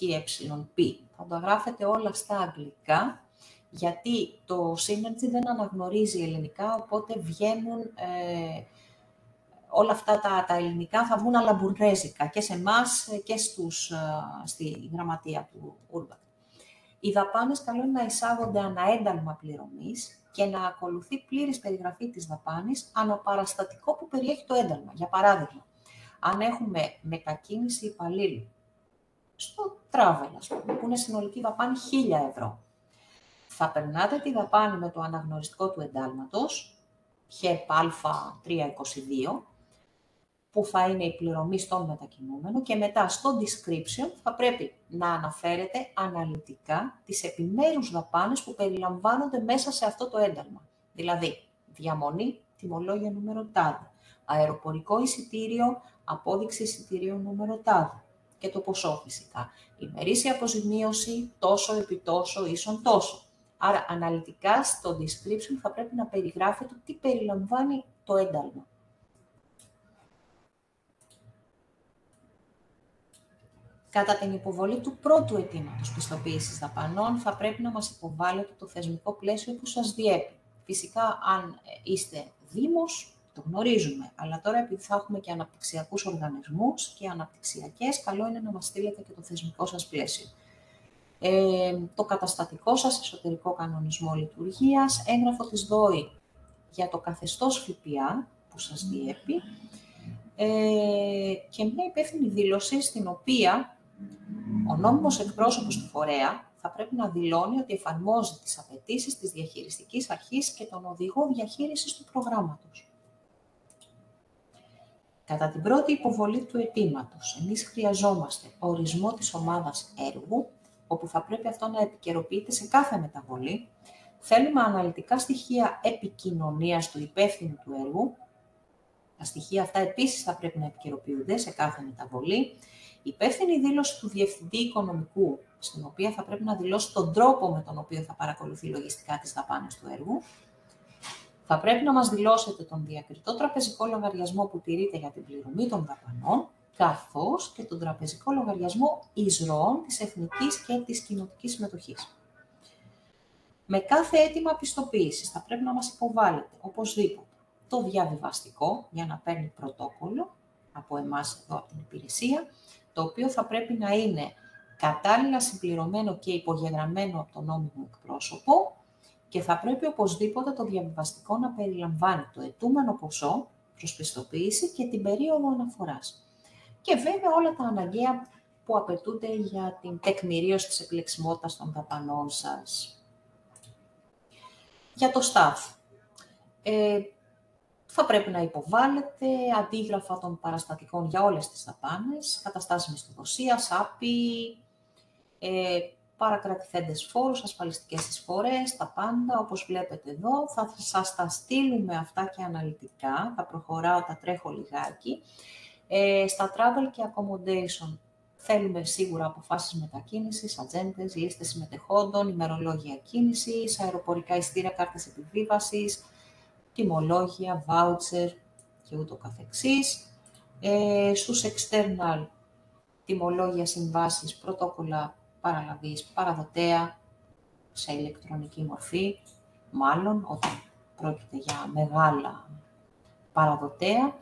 HEP, θα το γράφετε όλα στα αγγλικά, γιατί το Synergy δεν αναγνωρίζει ελληνικά, οπότε βγαίνουν όλα αυτά τα ελληνικά θα βγουν αλαμπουρνέζικα και σε εμάς και στη γραμματεία του Urbact. Οι δαπάνες καλό είναι να εισάγονται αναένταλμα πληρωμής και να ακολουθεί πλήρης περιγραφή της δαπάνης αναπαραστατικό που περιέχει το ένταλμα. Για παράδειγμα, αν έχουμε μετακίνηση υπαλλήλου στο travel, ας πούμε, που είναι συνολική δαπάνη 1.000 ευρώ, θα περνάτε τη δαπάνη με το αναγνωριστικό του εντάλματος, HEP Α322, που θα είναι η πληρωμή στον μετακινούμενο και μετά στο description θα πρέπει να αναφέρετε αναλυτικά τις επιμέρους δαπάνες που περιλαμβάνονται μέσα σε αυτό το ένταλμα. Δηλαδή, διαμονή, τιμολόγιο νούμερο τάδε, αεροπορικό εισιτήριο, απόδειξη εισιτηρίου νούμερο τάδε και το ποσό φυσικά. Ημερήσια αποζημίωση, τόσο επί τόσο ίσον τόσο. Άρα, αναλυτικά στο description θα πρέπει να περιγράφετε τι περιλαμβάνει το ένταλμα. Κατά την υποβολή του πρώτου αιτήματος πιστοποίησης δαπανών, θα πρέπει να μας υποβάλλετε το θεσμικό πλαίσιο που σας διέπει. Φυσικά, αν είστε Δήμος, Το γνωρίζουμε, αλλά τώρα επειδή θα έχουμε και αναπτυξιακούς οργανισμούς και αναπτυξιακές, καλό είναι να μας στείλετε και το θεσμικό σας πλαίσιο. Το καταστατικό σας, εσωτερικό κανονισμό λειτουργίας, έγγραφο της ΔΟΗ για το καθεστώς ΦΠΑ που σας διέπει και μια υπεύθυνη δήλωση στην οποία ο νόμιμος εκπρόσωπος του φορέα θα πρέπει να δηλώνει ότι εφαρμόζει τις απαιτήσεις της διαχειριστικής αρχής και τον οδηγό διαχείρισης του προγράμματος. Κατά την πρώτη υποβολή του αιτήματος, εμείς χρειαζόμαστε ορισμό της ομάδας έργου, όπου θα πρέπει αυτό να επικαιροποιείται σε κάθε μεταβολή. Θέλουμε αναλυτικά στοιχεία επικοινωνίας του υπεύθυνου του έργου. Τα στοιχεία αυτά επίσης θα πρέπει να επικαιροποιούνται σε κάθε μεταβολή. Υπεύθυνη δήλωση του Διευθυντή Οικονομικού, στην οποία θα πρέπει να δηλώσει τον τρόπο με τον οποίο θα παρακολουθεί λογιστικά τις δαπάνες του έργου. Θα πρέπει να μας δηλώσετε τον διακριτό τραπεζικό λογαριασμό που τηρείται για την πληρωμή των δαπανών, καθώς και τον τραπεζικό λογαριασμό εισρωών της εθνικής και της κοινοτικής συμμετοχής. Με κάθε αίτημα πιστοποίησης θα πρέπει να μας υποβάλλετε οπωσδήποτε το διαβιβαστικό για να παίρνει πρωτόκολλο από εμάς εδώ από την υπηρεσία, το οποίο θα πρέπει να είναι κατάλληλα συμπληρωμένο και υπογεγραμμένο από τον νόμιμο εκπρόσωπο και θα πρέπει οπωσδήποτε το διαβιβαστικό να περιλαμβάνει το αιτούμενο ποσό προς πιστοποίηση και την περίοδο αναφοράς. Και βέβαια όλα τα αναγκαία που απαιτούνται για την τεκμηρίωση της επιλεξιμότητας των δαπανών σας. Για το staff. Θα πρέπει να υποβάλλετε αντίγραφα των παραστατικών για όλες τις δαπάνες, καταστάσεις μισθοδοσίας, άπη, παρακρατηθέντες φόρους, ασφαλιστικές εισφορές, τα πάντα, όπως βλέπετε εδώ. Θα σας τα στείλουμε αυτά και αναλυτικά, θα προχωράω, τα τρέχω λιγάκι. Στα travel και accommodation θέλουμε σίγουρα αποφάσεις μετακίνησης, ατζέντες, λίστες συμμετεχόντων, ημερολόγια κίνησης, αεροπορικά ειστήρια, κάρτες επιβίβασης, τιμολόγια, voucher και ούτω καθεξής. Στους external, τιμολόγια συμβάσεις, πρωτόκολλα παραλαβής, παραδοτέα σε ηλεκτρονική μορφή, μάλλον όταν πρόκειται για μεγάλα παραδοτέα,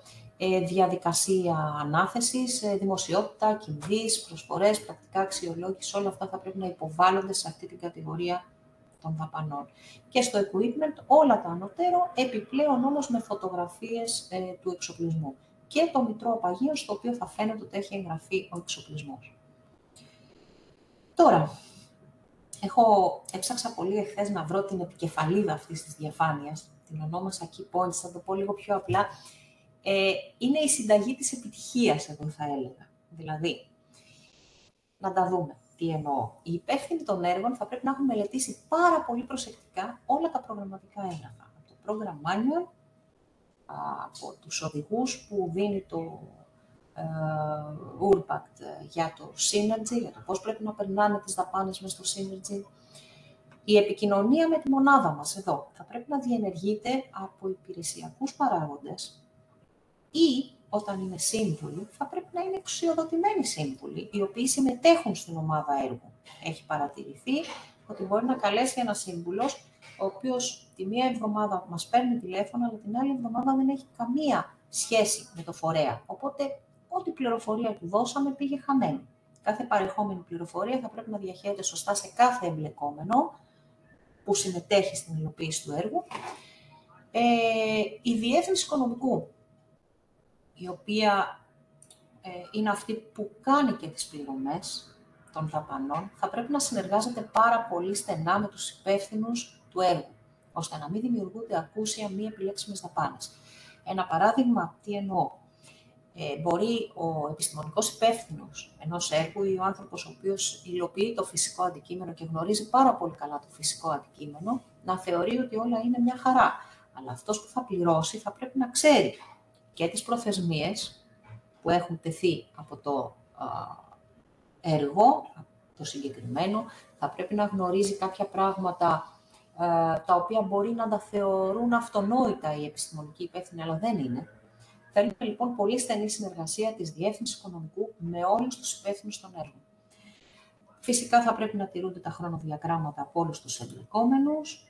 διαδικασία ανάθεσης, δημοσιότητα, κινδύς, προσφορές, πρακτικά αξιολόγηση, όλα αυτά θα πρέπει να υποβάλλονται σε αυτή την κατηγορία των δαπανών. Και στο equipment όλα τα ανωτέρω, επιπλέον όμως με φωτογραφίες του εξοπλισμού. Και το μητρό απαγίων, στο οποίο θα φαίνεται ότι έχει εγγραφεί ο εξοπλισμός. Τώρα, έψαξα πολύ εχθές να βρω την επικεφαλίδα αυτής της διαφάνειας, την ονόμασα Key Points, θα το πω λίγο πιο απλά. Είναι η συνταγή της επιτυχίας, εδώ θα έλεγα. Δηλαδή, να τα δούμε. Τι εννοώ. Οι υπεύθυνοι των έργων θα πρέπει να έχουν μελετήσει πάρα πολύ προσεκτικά όλα τα προγραμματικά έγγραφα. Από το Program Manual, από τους οδηγούς που δίνει το Urbact για το Synergy, για το πώς πρέπει να περνάνε τις δαπάνες μες στο Synergy. Η επικοινωνία με τη μονάδα μας εδώ θα πρέπει να διενεργείται από υπηρεσιακούς παράγοντες ή όταν είναι σύμβουλοι, θα πρέπει να είναι εξουσιοδοτημένοι σύμβουλοι, οι οποίοι συμμετέχουν στην ομάδα έργου. Έχει παρατηρηθεί ότι μπορεί να καλέσει ένα σύμβουλος, ο οποίος τη μία εβδομάδα μας παίρνει τηλέφωνο, αλλά την άλλη εβδομάδα δεν έχει καμία σχέση με το φορέα. Οπότε, ό,τι πληροφορία του δώσαμε πήγε χαμένη. Κάθε παρεχόμενη πληροφορία θα πρέπει να διαχέεται σωστά σε κάθε εμπλεκόμενο που συμμετέχει στην υλοποίηση του έργου. Η διεύθυνση οικονομικού, η οποία είναι αυτή που κάνει και τις πληρωμές των δαπανών, θα πρέπει να συνεργάζεται πάρα πολύ στενά με τους υπεύθυνους του έργου, ώστε να μην δημιουργούνται ακούσια μη επιλέξιμες δαπάνες. Ένα παράδειγμα, τι εννοώ. Μπορεί ο επιστημονικός υπεύθυνος ενός έργου ή ο άνθρωπος ο οποίος υλοποιεί το φυσικό αντικείμενο και γνωρίζει πάρα πολύ καλά το φυσικό αντικείμενο, να θεωρεί ότι όλα είναι μια χαρά. Αλλά αυτός που θα πληρώσει θα πρέπει να ξέρει και τις προθεσμίες που έχουν τεθεί από το έργο, το συγκεκριμένο, θα πρέπει να γνωρίζει κάποια πράγματα τα οποία μπορεί να τα θεωρούν αυτονόητα οι επιστημονικοί υπεύθυνοι, αλλά δεν είναι. Θέλουμε λοιπόν πολύ στενή συνεργασία της Διεύθυνσης Οικονομικού με όλους τους υπεύθυνους των έργων. Φυσικά θα πρέπει να τηρούνται τα χρονοδιαγράμματα από όλους τους εμπλεκόμενους.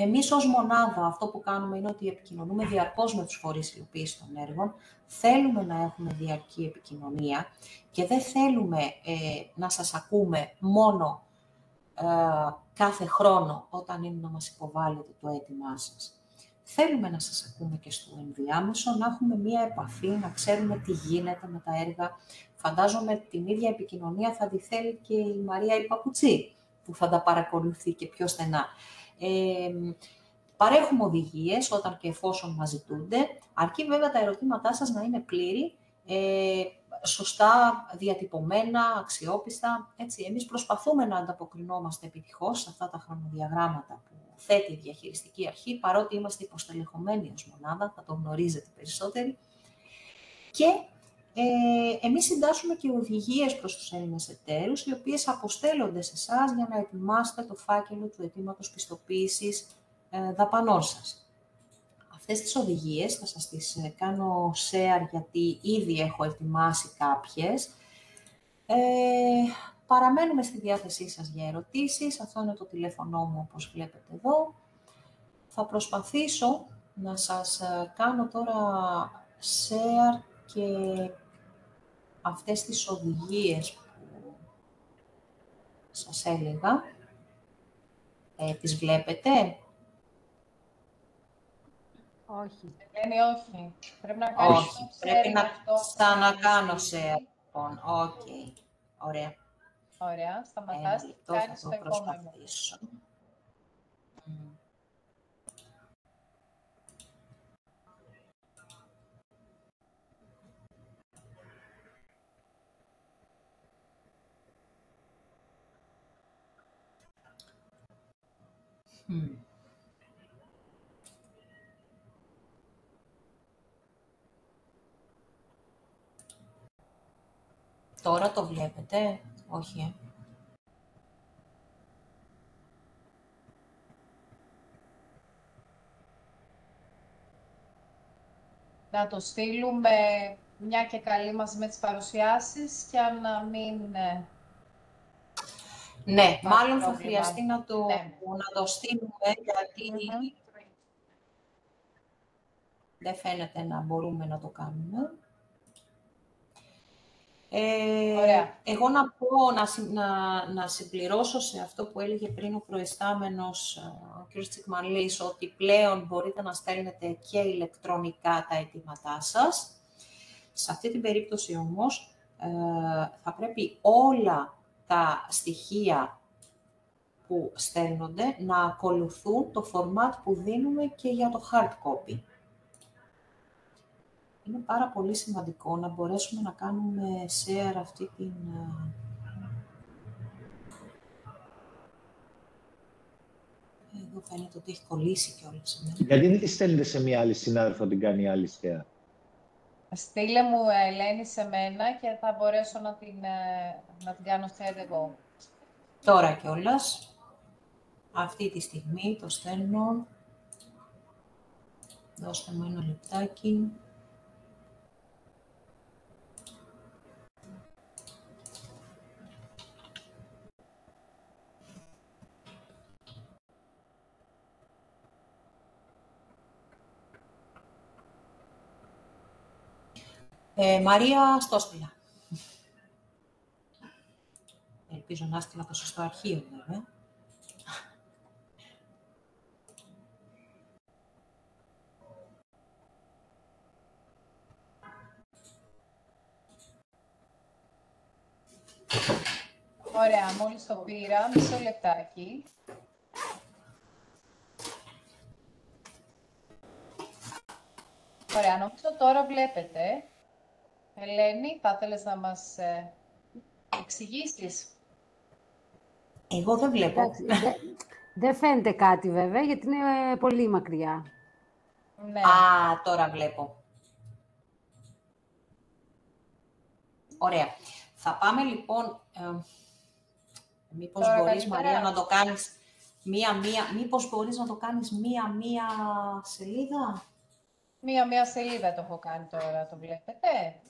Εμείς ως μονάδα αυτό που κάνουμε είναι ότι επικοινωνούμε διαρκώς με τους φορείς υλοποίησης των έργων. Θέλουμε να έχουμε διαρκή επικοινωνία και δεν θέλουμε να σας ακούμε μόνο κάθε χρόνο όταν είναι να μας υποβάλλετε το αίτημά σας. Θέλουμε να σας ακούμε και στο ενδιάμεσο, να έχουμε μία επαφή, να ξέρουμε τι γίνεται με τα έργα. Φαντάζομαι την ίδια επικοινωνία θα τη θέλει και η Μαρία η Παπουτσή, που θα τα παρακολουθεί και πιο στενά. Παρέχουμε οδηγίες όταν και εφόσον μας ζητούνται, αρκεί βέβαια τα ερωτήματά σας να είναι πλήρη, σωστά διατυπωμένα, αξιόπιστα. Έτσι, εμείς προσπαθούμε να ανταποκρινόμαστε επιτυχώς σε αυτά τα χρονοδιαγράμματα που θέτει η διαχειριστική αρχή, παρότι είμαστε υποστελεχωμένοι ως μονάδα, θα το γνωρίζετε περισσότεροι. Και εμείς συντάσσουμε και οδηγίες προς τους Έλληνες εταίρους, οι οποίες αποστέλλονται σε εσάς για να ετοιμάσετε το φάκελο του αιτήματος πιστοποίησης δαπανών σας. Αυτές τις οδηγίες θα σας τις κάνω share γιατί ήδη έχω ετοιμάσει κάποιες. Παραμένουμε στη διάθεσή σας για ερωτήσεις. Αυτό είναι το τηλέφωνό μου, όπως βλέπετε εδώ. Θα προσπαθήσω να σας κάνω τώρα share και αυτές τις οδηγίες που σας έλεγα. Τις βλέπετε? Όχι. Ελένη, όχι. Πρέπει να κάνεις Όχι. Πρέπει να ξανακάνω share. Λοιπόν, οκ. Ωραία. Ωραία. Σταματάς και κάνεις το επόμενο. Προσπαθήσω. Τώρα το βλέπετε? Όχι. Να το στείλουμε μια και καλή μαζί με τις παρουσιάσεις για να μην... Ναι, μάλλον θα χρειαστεί να το στείλουμε γιατί δεν φαίνεται να μπορούμε να το κάνουμε. Εγώ να πω, να συμπληρώσω σε αυτό που έλεγε πριν ο προϊστάμενος, ο κ. Τσικμαλής, ότι πλέον μπορείτε να στέλνετε και ηλεκτρονικά τα αιτήματά σας. Σε αυτή την περίπτωση όμως, θα πρέπει όλα τα στοιχεία που στέλνονται να ακολουθούν το format που δίνουμε και για το hard copy. Είναι πάρα πολύ σημαντικό να μπορέσουμε να κάνουμε share αυτή την... Εδώ φαίνεται ότι έχει κολλήσει κιόλας. Γιατί δεν τη στέλνετε σε μία άλλη συνάδελφο, την κάνει άλλη share? Στείλε μου, Ελένη, σε μένα και θα μπορέσω να την κάνω share εγώ. Τώρα κιόλας. Αυτή τη στιγμή το στέλνω. Δώστε μου ένα λεπτάκι. Μαρία, στο στείλα. Ελπίζω να στείλα το σωστό αρχείο, βέβαια. Ωραία, μόλις το πήρα, μισό λεπτάκι. Ωραία, νομίζω τώρα βλέπετε. Ελένη, θα ήθελες να μας εξηγήσεις? Εγώ δεν βλέπω. Δεν φαίνεται κάτι βέβαια, γιατί είναι πολύ μακριά. Ναι. Α, τώρα βλέπω. Ωραία. Θα πάμε λοιπόν... μήπως τώρα μπορείς, καλύτερα. Μαρία, να το κάνεις μήπως μπορείς να το κάνεις μία-μία σελίδα? Μία σελίδα το έχω κάνει τώρα, το βλέπετε?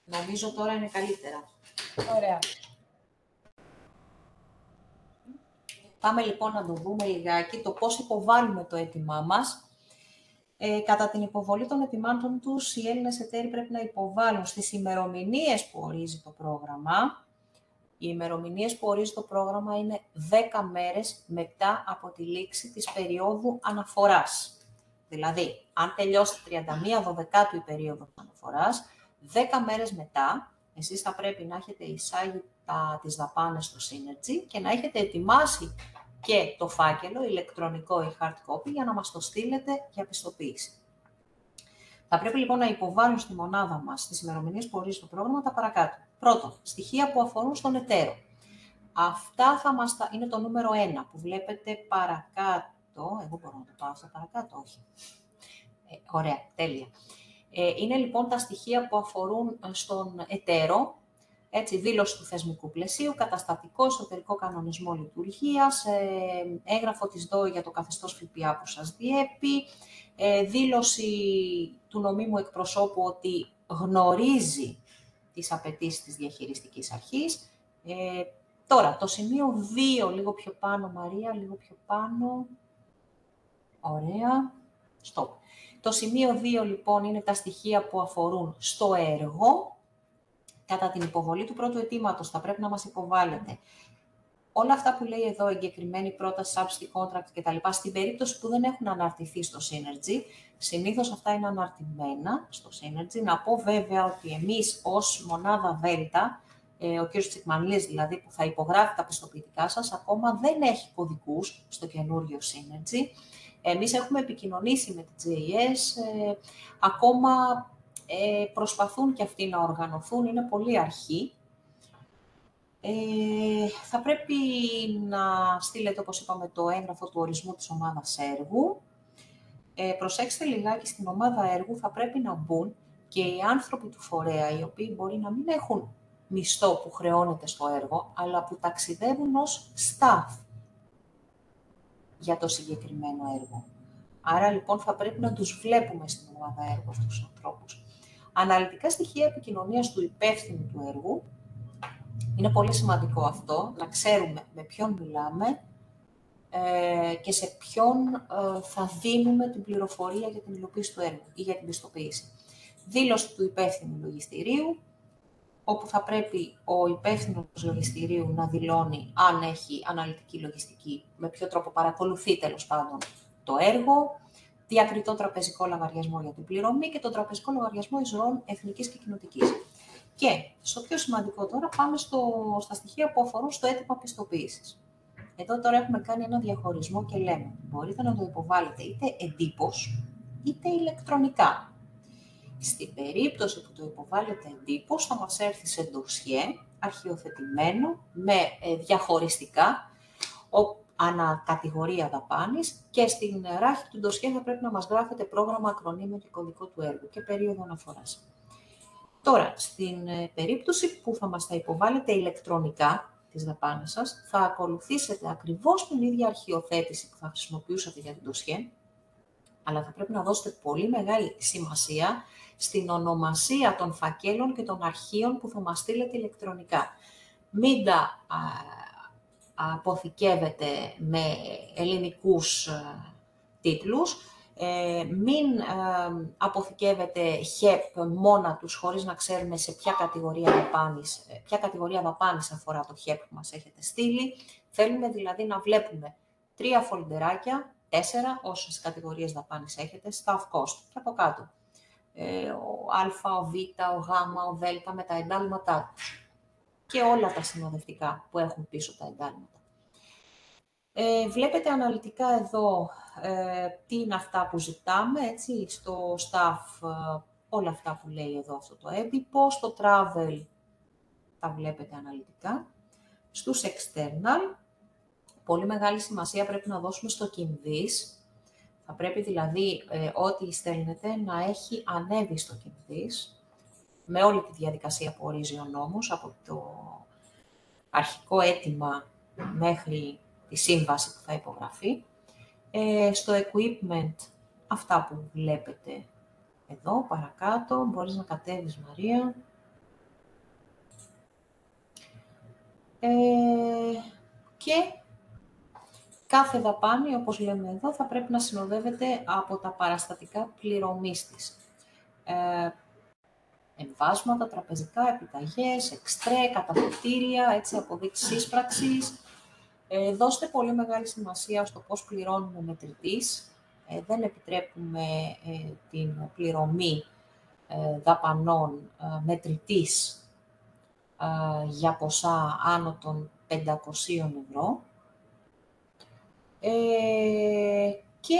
Νομίζω τώρα είναι καλύτερα. Ωραία. Πάμε λοιπόν να το δούμε λιγάκι, το πώς υποβάλλουμε το αίτημά μας. Κατά την υποβολή των αιτημάτων τους, οι Έλληνες εταίροι πρέπει να υποβάλουν στις ημερομηνίες που ορίζει το πρόγραμμα. Οι ημερομηνίες που ορίζει το πρόγραμμα είναι 10 μέρες μετά από τη λήξη της περίοδου αναφοράς. Δηλαδή, αν τελειώσει 31/12 η περίοδος αναφοράς, 10 μέρες μετά, εσείς θα πρέπει να έχετε εισάγει τις δαπάνες στο Synergy και να έχετε ετοιμάσει και το φάκελο, ηλεκτρονικό ή hard copy, για να μας το στείλετε για πιστοποίηση. Θα πρέπει λοιπόν να υποβάλουν στη μονάδα μας, στις ημερομηνίες που ορίζει το πρόγραμμα, τα παρακάτω. Πρώτον, στοιχεία που αφορούν στον εταίρο. Αυτά είναι το νούμερο 1 που βλέπετε παρακάτω. Εγώ μπορώ να το πάω στο παρακάτω, όχι. Ωραία, τέλεια. Είναι λοιπόν τα στοιχεία που αφορούν στον εταίρο. Έτσι, δήλωση του θεσμικού πλαισίου, καταστατικό, εσωτερικό κανονισμό λειτουργίας, έγγραφο της ΔΟΗ για το καθεστώς ΦΠΑ που σας διέπει, δήλωση του νομίμου εκπροσώπου ότι γνωρίζει τις απαιτήσεις της διαχειριστικής αρχής. Τώρα, το σημείο 2, λίγο πιο πάνω, Μαρία, λίγο πιο πάνω. Ωραία. Stop. Το σημείο 2, λοιπόν, είναι τα στοιχεία που αφορούν στο έργο. Κατά την υποβολή του πρώτου αιτήματος θα πρέπει να μας υποβάλλετε όλα αυτά που λέει εδώ, εγκεκριμένη πρόταση, subsidy contract κτλ. Στην περίπτωση που δεν έχουν αναρτηθεί στο Synergy, συνήθως αυτά είναι αναρτημένα στο Synergy. Να πω βέβαια ότι εμείς ως μονάδα Δέλτα, ο κ. Τσικμανλής δηλαδή, που θα υπογράφει τα πιστοποιητικά σας, ακόμα δεν έχει κωδικούς στο καινούριο Synergy. Εμείς έχουμε επικοινωνήσει με τη JS, ακόμα προσπαθούν και αυτοί να οργανωθούν, είναι πολύ αρχή. Θα πρέπει να στείλετε, όπως είπαμε, το έγγραφο του ορισμού της ομάδας έργου. Προσέξτε λιγάκι, στην ομάδα έργου θα πρέπει να μπουν και οι άνθρωποι του φορέα, οι οποίοι μπορεί να μην έχουν μισθό που χρεώνεται στο έργο, αλλά που ταξιδεύουν ως staff για το συγκεκριμένο έργο. Άρα, λοιπόν, θα πρέπει να τους βλέπουμε στην ομάδα έργου αυτούς τους ανθρώπους. Αναλυτικά στοιχεία επικοινωνίας του υπεύθυνου του έργου. Είναι πολύ σημαντικό αυτό, να ξέρουμε με ποιον μιλάμε και σε ποιον θα δίνουμε την πληροφορία για την υλοποίηση του έργου ή για την πιστοποίηση. Δήλωση του υπεύθυνου λογιστηρίου, όπου θα πρέπει ο υπεύθυνος λογιστηρίου να δηλώνει αν έχει αναλυτική λογιστική, με ποιο τρόπο παρακολουθεί τέλος πάντων το έργο, διακριτό τραπεζικό λογαριασμό για την πληρωμή και τον τραπεζικό λογαριασμό εισρωών εθνικής και κοινοτικής. Και στο πιο σημαντικό τώρα πάμε στα στοιχεία που αφορούν στο αίτημα πιστοποίησης. Εδώ τώρα έχουμε κάνει ένα διαχωρισμό και λέμε μπορείτε να το υποβάλλετε είτε εντύπως είτε ηλεκτρονικά. Στην περίπτωση που το υποβάλλετε εντύπως θα μας έρθει σε ντοσιέ αρχιοθετημένο με διαχωριστικά ανακατηγορία δαπάνης και στην ράχη του ντοσιέ θα πρέπει να μας γράφετε πρόγραμμα, ακρονίμιο και κωδικό του έργου και περίοδο αναφοράς. Τώρα, στην περίπτωση που θα μας τα υποβάλλετε ηλεκτρονικά τις δαπάνες σας, θα ακολουθήσετε ακριβώς την ίδια αρχιοθέτηση που θα χρησιμοποιούσατε για την ντοσιέ, αλλά θα πρέπει να δώσετε πολύ μεγάλη σημασία στην ονομασία των φακέλων και των αρχείων που θα μας στείλετε ηλεκτρονικά. Μην τα αποθηκεύετε με ελληνικούς τίτλους, μην αποθηκεύετε HEP μόνα τους, χωρίς να ξέρουμε σε ποια κατηγορία δαπάνης αφορά το HEP που μας έχετε στείλει. Θέλουμε δηλαδή να βλέπουμε 3 φολντεράκια, 4, όσες κατηγορίες δαπάνης έχετε, staff cost και από κάτω. Ο Α, ο Β, ο Γ, ο Δ με τα εντάλματά τους και όλα τα συνοδευτικά που έχουν πίσω τα εντάλματα. Βλέπετε αναλυτικά εδώ τι είναι αυτά που ζητάμε, έτσι, στο staff, όλα αυτά που λέει εδώ αυτό το έντυπο, στο travel τα βλέπετε αναλυτικά, στους external, πολύ μεγάλη σημασία πρέπει να δώσουμε στο Kinvis, θα πρέπει δηλαδή ό,τι στέλνετε να έχει ανέβει στο Kinvis, με όλη τη διαδικασία που ορίζει ο νόμος, από το αρχικό αίτημα μέχρι τη σύμβαση που θα υπογραφεί. Στο equipment, αυτά που βλέπετε εδώ, παρακάτω, μπορείς να κατέβεις, Μαρία. Και κάθε δαπάνη, όπως λέμε εδώ, θα πρέπει να συνοδεύεται από τα παραστατικά πληρωμής της. Εμβάσματα, τραπεζικά, επιταγές, εξτρέ, καταθετήρια, έτσι, αποδείξεις ίσπραξης. Δώστε πολύ μεγάλη σημασία στο πώς πληρώνουμε μετρητής. Δεν επιτρέπουμε την πληρωμή δαπανών μετρητής για ποσά άνω των 500 ευρώ. Και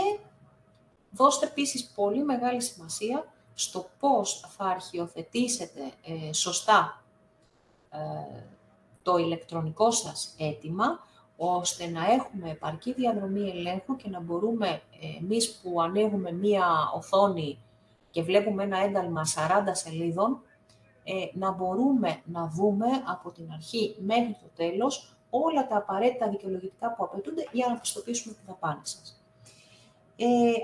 δώστε επίσης πολύ μεγάλη σημασία στο πώς θα αρχιοθετήσετε σωστά το ηλεκτρονικό σας αίτημα, ώστε να έχουμε επαρκή διαδρομή ελέγχου και να μπορούμε εμείς που ανοίγουμε μία οθόνη και βλέπουμε ένα ένταλμα 40 σελίδων, να μπορούμε να δούμε από την αρχή μέχρι το τέλος όλα τα απαραίτητα δικαιολογητικά που απαιτούνται για να πιστοποιήσουμε τη δαπάνη σας.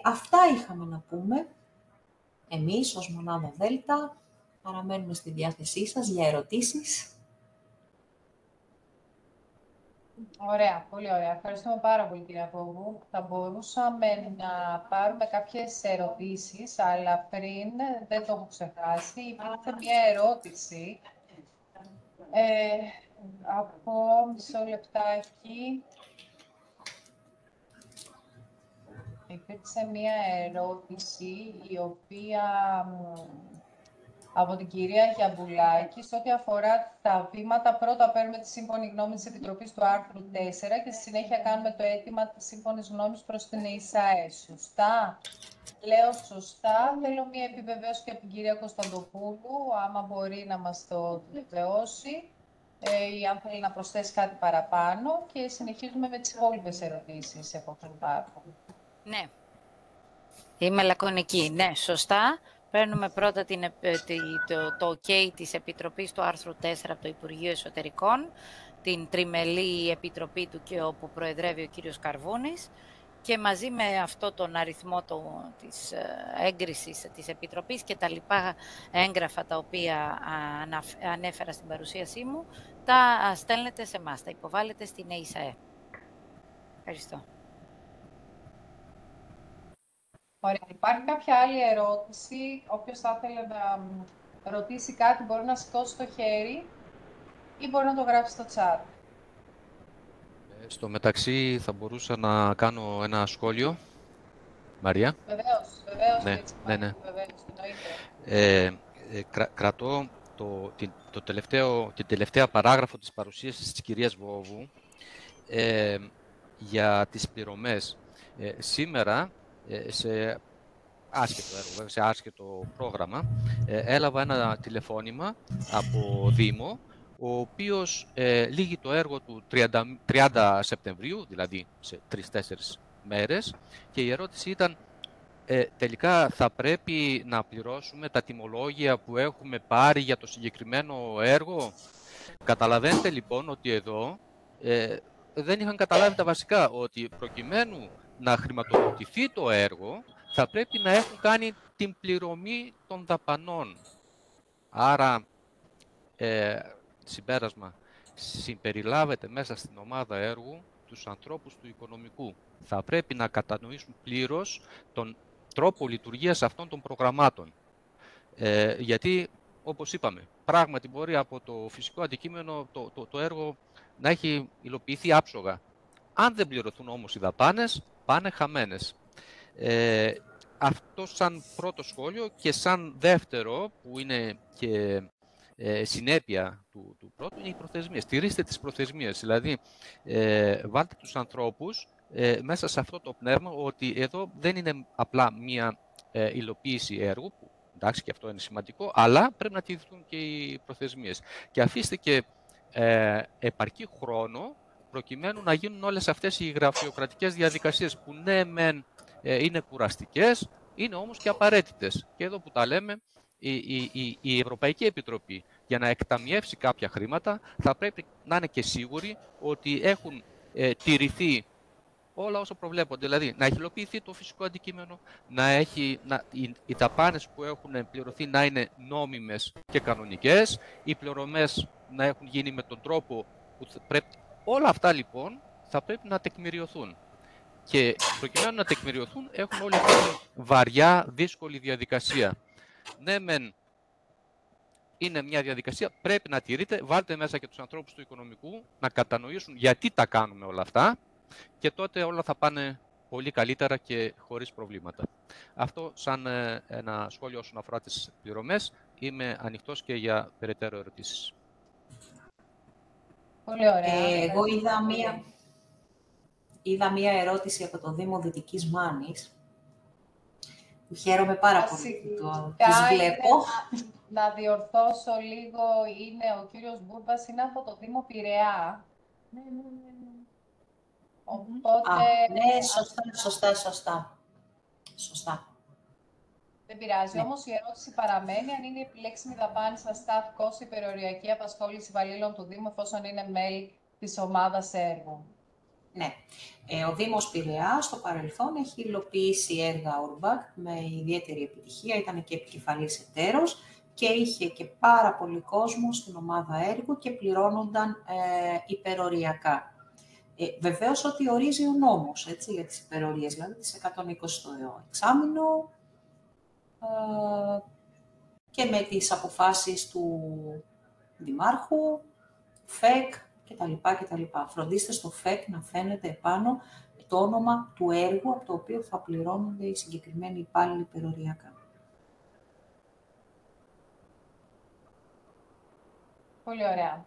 Αυτά είχαμε να πούμε. Εμείς, ως Μονάδα Δέλτα, παραμένουμε στη διάθεσή σας για ερωτήσεις. Ωραία, πολύ ωραία. Ευχαριστούμε πάρα πολύ, κυρία Πόγου. Θα μπορούσαμε να πάρουμε κάποιες ερωτήσεις, αλλά πριν, δεν το έχω ξεχάσει, υπήρχε μια ερώτηση από μισό λεπτάκι. Υπήρξε μια ερώτηση η οποία από την κυρία Γιαμπουλάκη, σε ό,τι αφορά τα βήματα, πρώτα παίρνουμε τη σύμφωνη γνώμη της Επιτροπής του άρθρου 4 και στη συνέχεια κάνουμε το αίτημα της σύμφωνης γνώμης προς την ΕΙΣΑΕ. Σωστά? Λέω σωστά. Θέλω μια επιβεβαίωση και από την κυρία Κωνσταντοπούλου, άμα μπορεί να μας το επιβεβαιώσει ή αν θέλει να προσθέσει κάτι παραπάνω, και συνεχίζουμε με τις υπόλοιπες ερωτήσεις εφόσον υπάρχουν. Ναι. Είμαι λακωνική. Ναι, σωστά. Παίρνουμε πρώτα το OK της Επιτροπής του άρθρου 4 από το Υπουργείο Εσωτερικών, την τριμελή επιτροπή του και όπου προεδρεύει ο κύριος Καρβούνης, και μαζί με αυτό τον αριθμό της έγκρισης της Επιτροπής και τα λοιπά έγγραφα τα οποία ανέφερα στην παρουσίασή μου, τα στέλνετε σε εμάς, τα υποβάλλετε στην ΕΙΣΑΕ. Ευχαριστώ. Ωραία. Υπάρχει κάποια άλλη ερώτηση? Όποιος θα ήθελε να ρωτήσει κάτι μπορεί να σηκώσει το χέρι ή μπορεί να το γράψει στο chat. Στο μεταξύ θα μπορούσα να κάνω ένα σχόλιο. Μαρία. Βεβαίως. Ναι. Κρατώ την τελευταία παράγραφο της παρουσίασης της κυρίας Βόβου για τις πληρωμές. Σήμερα, σε άσχετο έργο, σε άσχετο πρόγραμμα, έλαβα ένα τηλεφώνημα από Δήμο, ο οποίος λύγει το έργο του 30 Σεπτεμβρίου, δηλαδή σε 3-4 μέρες, και η ερώτηση ήταν, τελικά θα πρέπει να πληρώσουμε τα τιμολόγια που έχουμε πάρει για το συγκεκριμένο έργο? Καταλαβαίνετε λοιπόν ότι εδώ δεν είχαν καταλάβει τα βασικά, ότι προκειμένου να χρηματοδοτηθεί το έργο θα πρέπει να έχουν κάνει την πληρωμή των δαπανών. Άρα, συμπέρασμα, συμπεριλάβετε μέσα στην ομάδα έργου τους ανθρώπους του οικονομικού. Θα πρέπει να κατανοήσουν πλήρως τον τρόπο λειτουργίας αυτών των προγραμμάτων. Γιατί, όπως είπαμε, πράγματι μπορεί από το φυσικό αντικείμενο το έργο να έχει υλοποιηθεί άψογα. Αν δεν πληρωθούν όμως οι δαπάνες, πάνε χαμένες. Αυτό σαν πρώτο σχόλιο, και σαν δεύτερο, που είναι και συνέπεια του πρώτου, είναι οι προθεσμίες. Στηρίστε τις προθεσμίες, δηλαδή βάλτε τους ανθρώπους μέσα σε αυτό το πνεύμα, ότι εδώ δεν είναι απλά μία υλοποίηση έργου, που εντάξει και αυτό είναι σημαντικό, αλλά πρέπει να τηρηθούν και οι προθεσμίες. Και αφήστε και επαρκή χρόνο προκειμένου να γίνουν όλες αυτές οι γραφειοκρατικές διαδικασίες που ναι μεν είναι κουραστικές, είναι όμως και απαραίτητες. Και εδώ που τα λέμε, η Ευρωπαϊκή Επιτροπή για να εκταμιεύσει κάποια χρήματα θα πρέπει να είναι και σίγουροι ότι έχουν τηρηθεί όλα όσα προβλέπονται. Δηλαδή να έχει υλοποιηθεί το φυσικό αντικείμενο, οι δαπάνες που έχουν πληρωθεί να είναι νόμιμες και κανονικές, οι πληρωμές να έχουν γίνει με τον τρόπο που πρέπει. Όλα αυτά λοιπόν θα πρέπει να τεκμηριωθούν. και προκειμένου να τεκμηριωθούν έχουν όλη αυτή τη βαριά, δύσκολη διαδικασία. Ναι, μεν είναι μια διαδικασία, πρέπει να τηρείται, βάλτε μέσα και τους ανθρώπους του οικονομικού να κατανοήσουν γιατί τα κάνουμε όλα αυτά και τότε όλα θα πάνε πολύ καλύτερα και χωρίς προβλήματα. Αυτό σαν ένα σχόλιο όσον αφορά τις πληρωμές. Είμαι ανοιχτός και για περαιτέρω ερωτήσεις. Πολύ ωραία. Εγώ είδα μία ερώτηση από το Δήμο Δυτικής Μάνης. Χαίρομαι πάρα πολύ που τις βλέπω. Να διορθώσω λίγο, ο κύριος Μπούρμπας είναι από το Δήμο Πειραιά. Ναι. Οπότε... ναι, σωστά. Δεν πειράζει, όμως η ερώτηση παραμένει αν είναι επιλέξιμη δαπάνη σαν staff cost υπεροριακή απασχόληση υπαλλήλων του Δήμου, εφόσον είναι μέλη της ομάδας έργου. Ναι. Ο Δήμος Πειραιά στο παρελθόν έχει υλοποιήσει έργα Urbact με ιδιαίτερη επιτυχία, ήταν και επικεφαλής εταίρος και είχε και πάρα πολύ κόσμο στην ομάδα έργου και πληρώνονταν υπεροριακά. Βεβαίως ότι ορίζει ο νόμος για τις υπερορίες, δηλαδή τις 120 το εξάμηνο και με τις αποφάσεις του Δημάρχου, ΦΕΚ κτλ. Φροντίστε στο ΦΕΚ να φαίνεται επάνω το όνομα του έργου από το οποίο θα πληρώνονται οι συγκεκριμένοι υπάλληλοι υπεροριακά. Πολύ ωραία.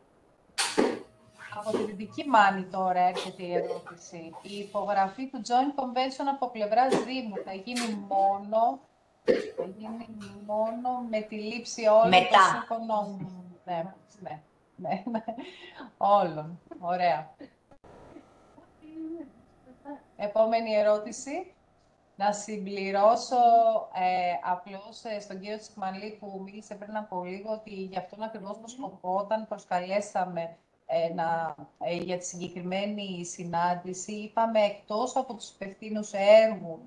Από τη Δυτική Μάνη τώρα έρχεται η ερώτηση. Η υπογραφή του Joint Convention από πλευράς Δήμου θα γίνει μόνο με τη λήψη όλων των σύμφωνων. Ναι. Όλων. Ωραία. Επόμενη ερώτηση. Να συμπληρώσω απλώς στον κύριο Τσικμανλή που μίλησε πριν από λίγο ότι γι' αυτόν ακριβώς το σκοπό όταν προσκαλέσαμε για τη συγκεκριμένη συνάντηση είπαμε εκτός από τους υπευθύνους έργου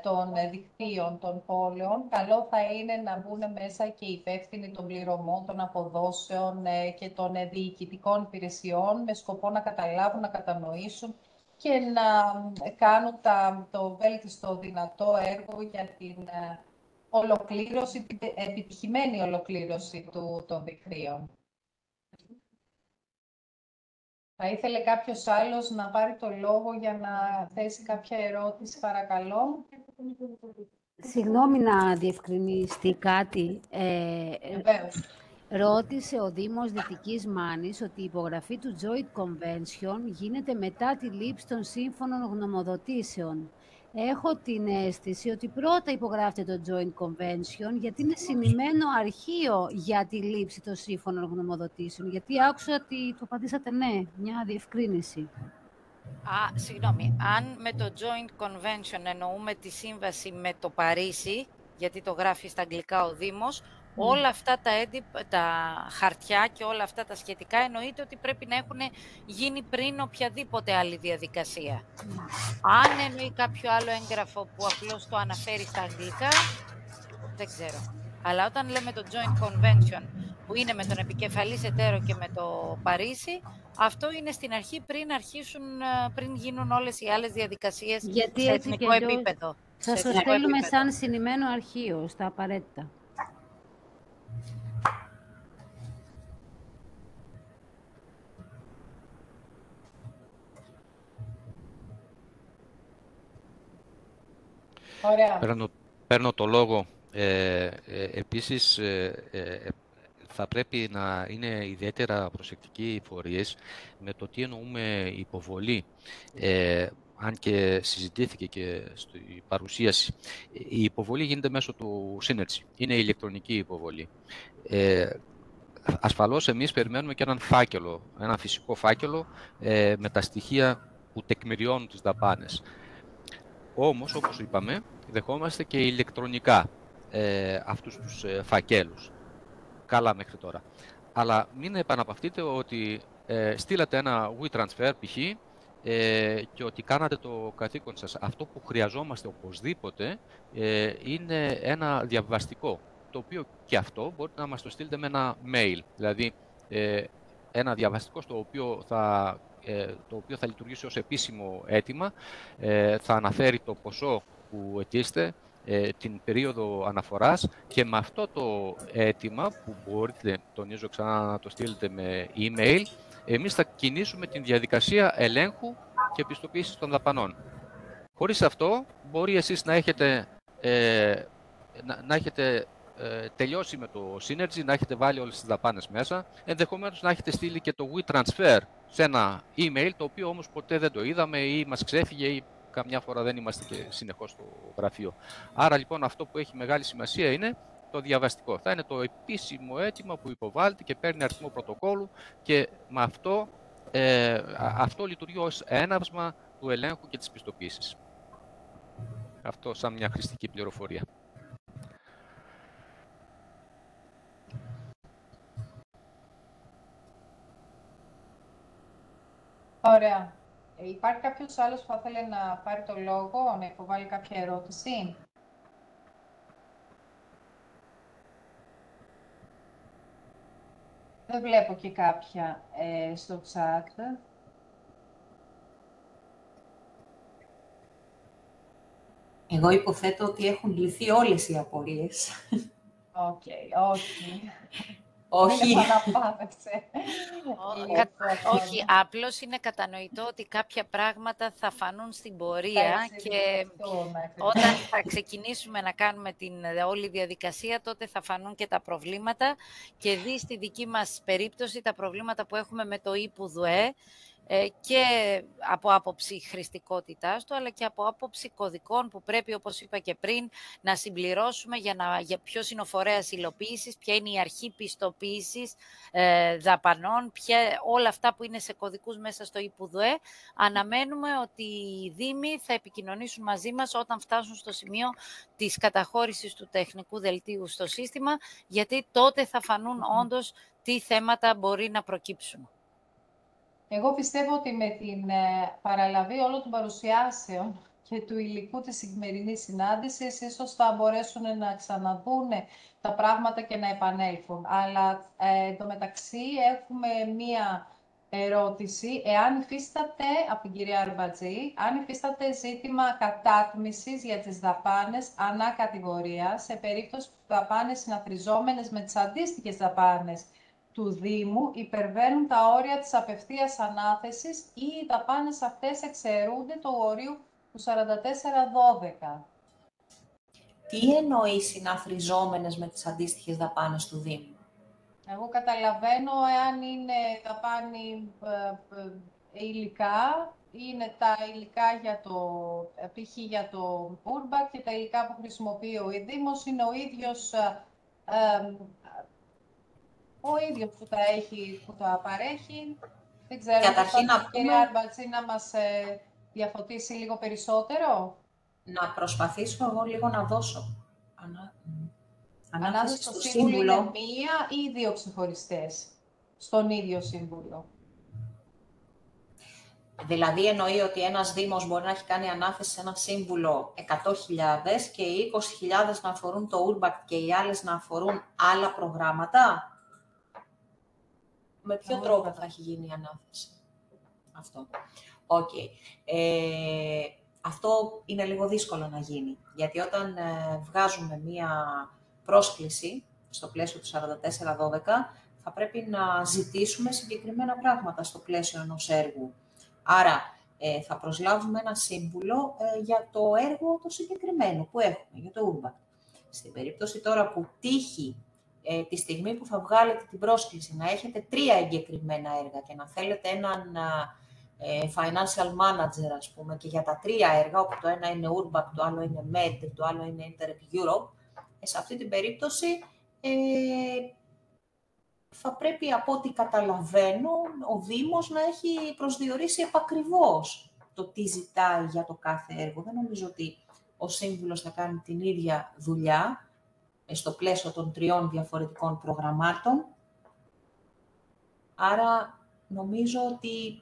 των δικτύων των πόλεων, καλό θα είναι να μπουν μέσα και οι υπεύθυνοι των πληρωμών, των αποδόσεων και των διοικητικών υπηρεσιών με σκοπό να καταλάβουν, να κατανοήσουν και να κάνουν το βέλτιστο δυνατό έργο για την ολοκλήρωση, την επιτυχημένη ολοκλήρωση των δικτύων. Θα ήθελε κάποιος άλλος να πάρει το λόγο για να θέσει κάποια ερώτηση, παρακαλώ. Συγγνώμη να διευκρινιστεί κάτι. Βεβαίως. Ρώτησε ο Δήμος Δυτικής Μάνης ότι η υπογραφή του Joint Convention γίνεται μετά τη λήψη των σύμφωνων γνωμοδοτήσεων. Έχω την αίσθηση ότι πρώτα υπογράφεται το Joint Convention γιατί είναι συνημμένο αρχείο για τη λήψη των σύμφωνων γνωμοδοτήσεων. Γιατί άκουσα ότι το απαντήσατε ναι, μια διευκρίνηση. Συγγνώμη, αν με το Joint Convention εννοούμε τη σύμβαση με το Παρίσι, γιατί το γράφει στα αγγλικά ο Δήμος, όλα αυτά τα χαρτιά και όλα αυτά τα σχετικά εννοείται ότι πρέπει να έχουν γίνει πριν οποιαδήποτε άλλη διαδικασία. Αν εννοεί κάποιο άλλο έγγραφο που απλώς το αναφέρει στα αγγλικά, δεν ξέρω. Αλλά όταν λέμε το Joint Convention που είναι με τον επικεφαλής εταίρο και με το Παρίσι, αυτό είναι στην αρχή πριν γίνουν όλες οι άλλες διαδικασίες σε εθνικό επίπεδο. Θα σας στέλνουμε σαν συνημμένο αρχείο στα απαραίτητα. Παίρνω το λόγο. Επίσης, θα πρέπει να είναι ιδιαίτερα προσεκτικοί οι φορείς με το τι εννοούμε υποβολή. Αν και συζητήθηκε και στη παρουσίαση. Η υποβολή γίνεται μέσω του Synergy. Είναι ηλεκτρονική υποβολή. Ασφαλώς εμείς περιμένουμε και έναν φάκελο, ένα φυσικό φάκελο με τα στοιχεία που τεκμηριώνουν τις δαπάνες. Όμως, όπως είπαμε, δεχόμαστε και ηλεκτρονικά αυτούς τους φακέλους. Καλά μέχρι τώρα. Αλλά μην επαναπαυτείτε ότι στείλατε ένα WeTransfer π.χ. Και ότι κάνατε το καθήκον σας. Αυτό που χρειαζόμαστε οπωσδήποτε είναι ένα διαβιβαστικό, το οποίο και αυτό μπορείτε να μας το στείλετε με ένα mail. Δηλαδή, ένα διαβαστικό στο οποίο θα το οποίο θα λειτουργήσει ως επίσημο αίτημα, θα αναφέρει το ποσό που αιτείστε, την περίοδο αναφοράς, και με αυτό το αίτημα που μπορείτε, τονίζω ξανά, να το στείλετε με email, εμείς θα κινήσουμε την διαδικασία ελέγχου και επιστοποίησης των δαπανών. Χωρίς αυτό, μπορεί εσείς να έχετε, τελειώσει με το Synergy, να έχετε βάλει όλες τις δαπάνες μέσα, ενδεχομένως να έχετε στείλει και το WeTransfer σε ένα email, το οποίο όμως ποτέ δεν το είδαμε ή μας ξέφυγε ή καμιά φορά δεν είμαστε και συνεχώς στο γραφείο. Άρα λοιπόν αυτό που έχει μεγάλη σημασία είναι το διαβαστικό. Θα είναι το επίσημο αίτημα που υποβάλλεται και παίρνει αριθμό πρωτοκόλλου, και με αυτό λειτουργεί ως έναυσμα του ελέγχου και της πιστοποίησης. Αυτό σαν μια χρηστική πληροφορία. Ωραία. Υπάρχει κάποιος άλλος που θα θέλει να πάρει το λόγο, να υποβάλει κάποια ερώτηση? Δεν βλέπω και κάποια στο chat. Εγώ υποθέτω ότι έχουν λυθεί όλες οι απορίες. Όχι. Όχι. Όχι, απλώς είναι κατανοητό ότι κάποια πράγματα θα φανούν στην πορεία και όταν θα ξεκινήσουμε να κάνουμε την όλη διαδικασία, τότε θα φανούν και τα προβλήματα, και δει στη δική μας περίπτωση τα προβλήματα που έχουμε με το ΙΠΟΥΔΟΕ, και από άποψη χρηστικότητάς του, αλλά και από άποψη κωδικών που πρέπει, όπως είπα και πριν, να συμπληρώσουμε για ποιος είναι ο φορέας υλοποίησης, ποια είναι η αρχή πιστοποίησης δαπανών, όλα αυτά που είναι σε κωδικούς μέσα στο ΙΠΟΥΔΟΕ. Αναμένουμε ότι οι Δήμοι θα επικοινωνήσουν μαζί μας όταν φτάσουν στο σημείο της καταχώρησης του τεχνικού δελτίου στο σύστημα, γιατί τότε θα φανούν όντως τι θέματα μπορεί να προκύψουν. Εγώ πιστεύω ότι με την παραλαβή όλων των παρουσιάσεων και του υλικού της σημερινής συνάντησης, ίσως θα μπορέσουν να ξαναδούν τα πράγματα και να επανέλθουν. Αλλά εντωμεταξύ έχουμε μία ερώτηση, εάν υφίσταται, από την κυρία Αρμπατζή, αν υφίσταται ζήτημα κατάτμισης για τις δαπάνες ανά κατηγορία, σε περίπτωση που οι δαπάνες συναθριζόμενες με τις αντίστοιχες δαπάνες του Δήμου υπερβαίνουν τα όρια της απευθείας ανάθεσης ή οι δαπάνες αυτές εξαιρούνται του ορίου του 4412. Τι εννοεί συναθριζόμενες με τις αντίστοιχες δαπάνες του Δήμου? Εγώ καταλαβαίνω εάν είναι δαπάνη υλικά, είναι τα υλικά για το, π.χ. για το Urbact, και τα υλικά που χρησιμοποιεί ο Δήμος είναι ο ίδιος που τα έχει, που τα παρέχει. Δεν ξέρω, καταρχήν να πούμε, κυρία Αρμπατζή, να μας διαφωτίσει λίγο περισσότερο. Να προσπαθήσω εγώ λίγο να δώσω ανάθεση στο σύμβουλο. Είναι μία ή δύο ξεχωριστές στον ίδιο σύμβουλο? Δηλαδή εννοεί ότι ένας Δήμος μπορεί να έχει κάνει ανάθεση σε ένα σύμβουλο 100.000 και οι 20.000 να αφορούν το Urbact και οι άλλες να αφορούν άλλα προγράμματα. Με ποιο τρόπο θα έχει γίνει η ανάθεση? Αυτό. Okay. Αυτό είναι λίγο δύσκολο να γίνει, γιατί όταν βγάζουμε μία πρόσκληση στο πλαίσιο του 4412, θα πρέπει να ζητήσουμε συγκεκριμένα πράγματα στο πλαίσιο ενός έργου. Άρα, θα προσλάβουμε ένα σύμβουλο για το έργο το συγκεκριμένο που έχουμε, για το Urbact. Στην περίπτωση τώρα που τύχει τη στιγμή που θα βγάλετε την πρόσκληση να έχετε 3 εγκεκριμένα έργα και να θέλετε έναν financial manager, ας πούμε, και για τα 3 έργα, όπου το ένα είναι Urbact, το άλλο είναι MED, το άλλο είναι Interreg Europe, σε αυτή την περίπτωση θα πρέπει, από ό,τι καταλαβαίνω, ο Δήμος να έχει προσδιορίσει επακριβώς το τι ζητάει για το κάθε έργο. Δεν νομίζω ότι ο σύμβουλος θα κάνει την ίδια δουλειά στο πλαίσιο των 3 διαφορετικών προγραμμάτων. Άρα, νομίζω ότι,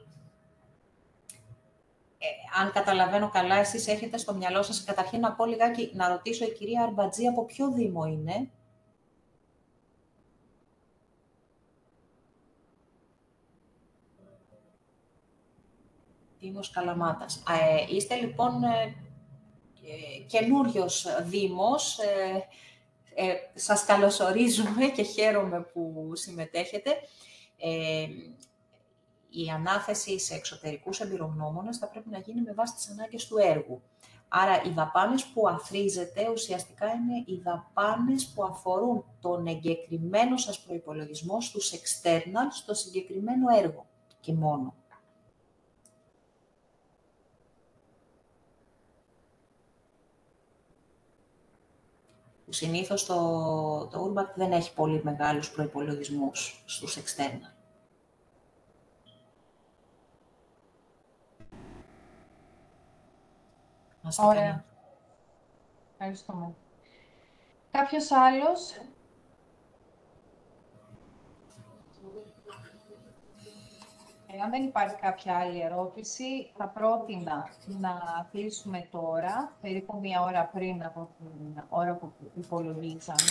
αν καταλαβαίνω καλά, εσείς έχετε στο μυαλό σας, καταρχήν να πω λιγάκι, να ρωτήσω η κυρία Αρμπατζή από ποιο Δήμο είναι. Δήμος Καλαμάτας. Είστε λοιπόν καινούριος Δήμος. Σας καλωσορίζουμε και χαίρομαι που συμμετέχετε. Η ανάθεση σε εξωτερικούς εμπειρογνώμονες θα πρέπει να γίνει με βάση τις ανάγκες του έργου. Άρα, οι δαπάνες που αθροίζετε ουσιαστικά είναι οι δαπάνες που αφορούν τον εγκεκριμένο σας προϋπολογισμό στους external, στο συγκεκριμένο έργο και μόνο. Συνήθως το Urbact δεν έχει πολύ μεγάλους προϋπολογισμούς στους external. Ωραία. Ευχαριστούμε. Κάποιος άλλος? Αν δεν υπάρχει κάποια άλλη ερώτηση, θα πρότεινα να κλείσουμε τώρα, περίπου 1 ώρα πριν από την ώρα που υπολογίζαμε.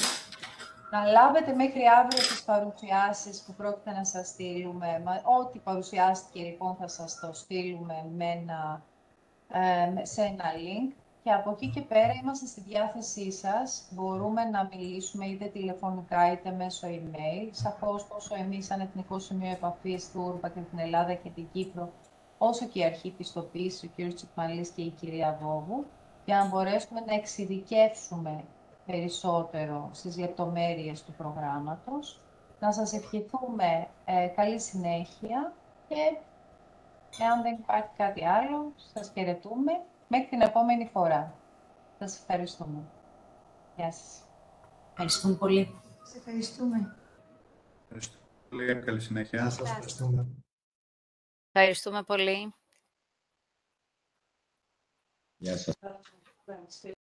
Να λάβετε μέχρι αύριο τις παρουσιάσεις που πρόκειται να σας στείλουμε. Ό,τι παρουσιάστηκε λοιπόν θα σας το στείλουμε σε ένα link. Και από εκεί και πέρα είμαστε στη διάθεσή σας. Μπορούμε να μιλήσουμε είτε τηλεφωνικά είτε μέσω email. Σαφώς όσο εμείς σαν Εθνικό Σημείο Επαφής του Urbact για την Ελλάδα και την Κύπρο, όσο και η αρχή πιστοποίησης, ο κ. Τσικμαλής και η κυρία Βόβου, για να μπορέσουμε να εξειδικεύσουμε περισσότερο στις λεπτομέρειες του προγράμματος. Να σας ευχηθούμε καλή συνέχεια και εάν δεν υπάρχει κάτι άλλο, σας χαιρετούμε. Μέχρι την επόμενη φορά. Σας ευχαριστούμε. Γεια σας. Ευχαριστούμε πολύ. Σας ευχαριστούμε. Ευχαριστούμε πολύ. Καλή συνέχεια. Σας ευχαριστούμε. Ευχαριστούμε πολύ. Γεια σας.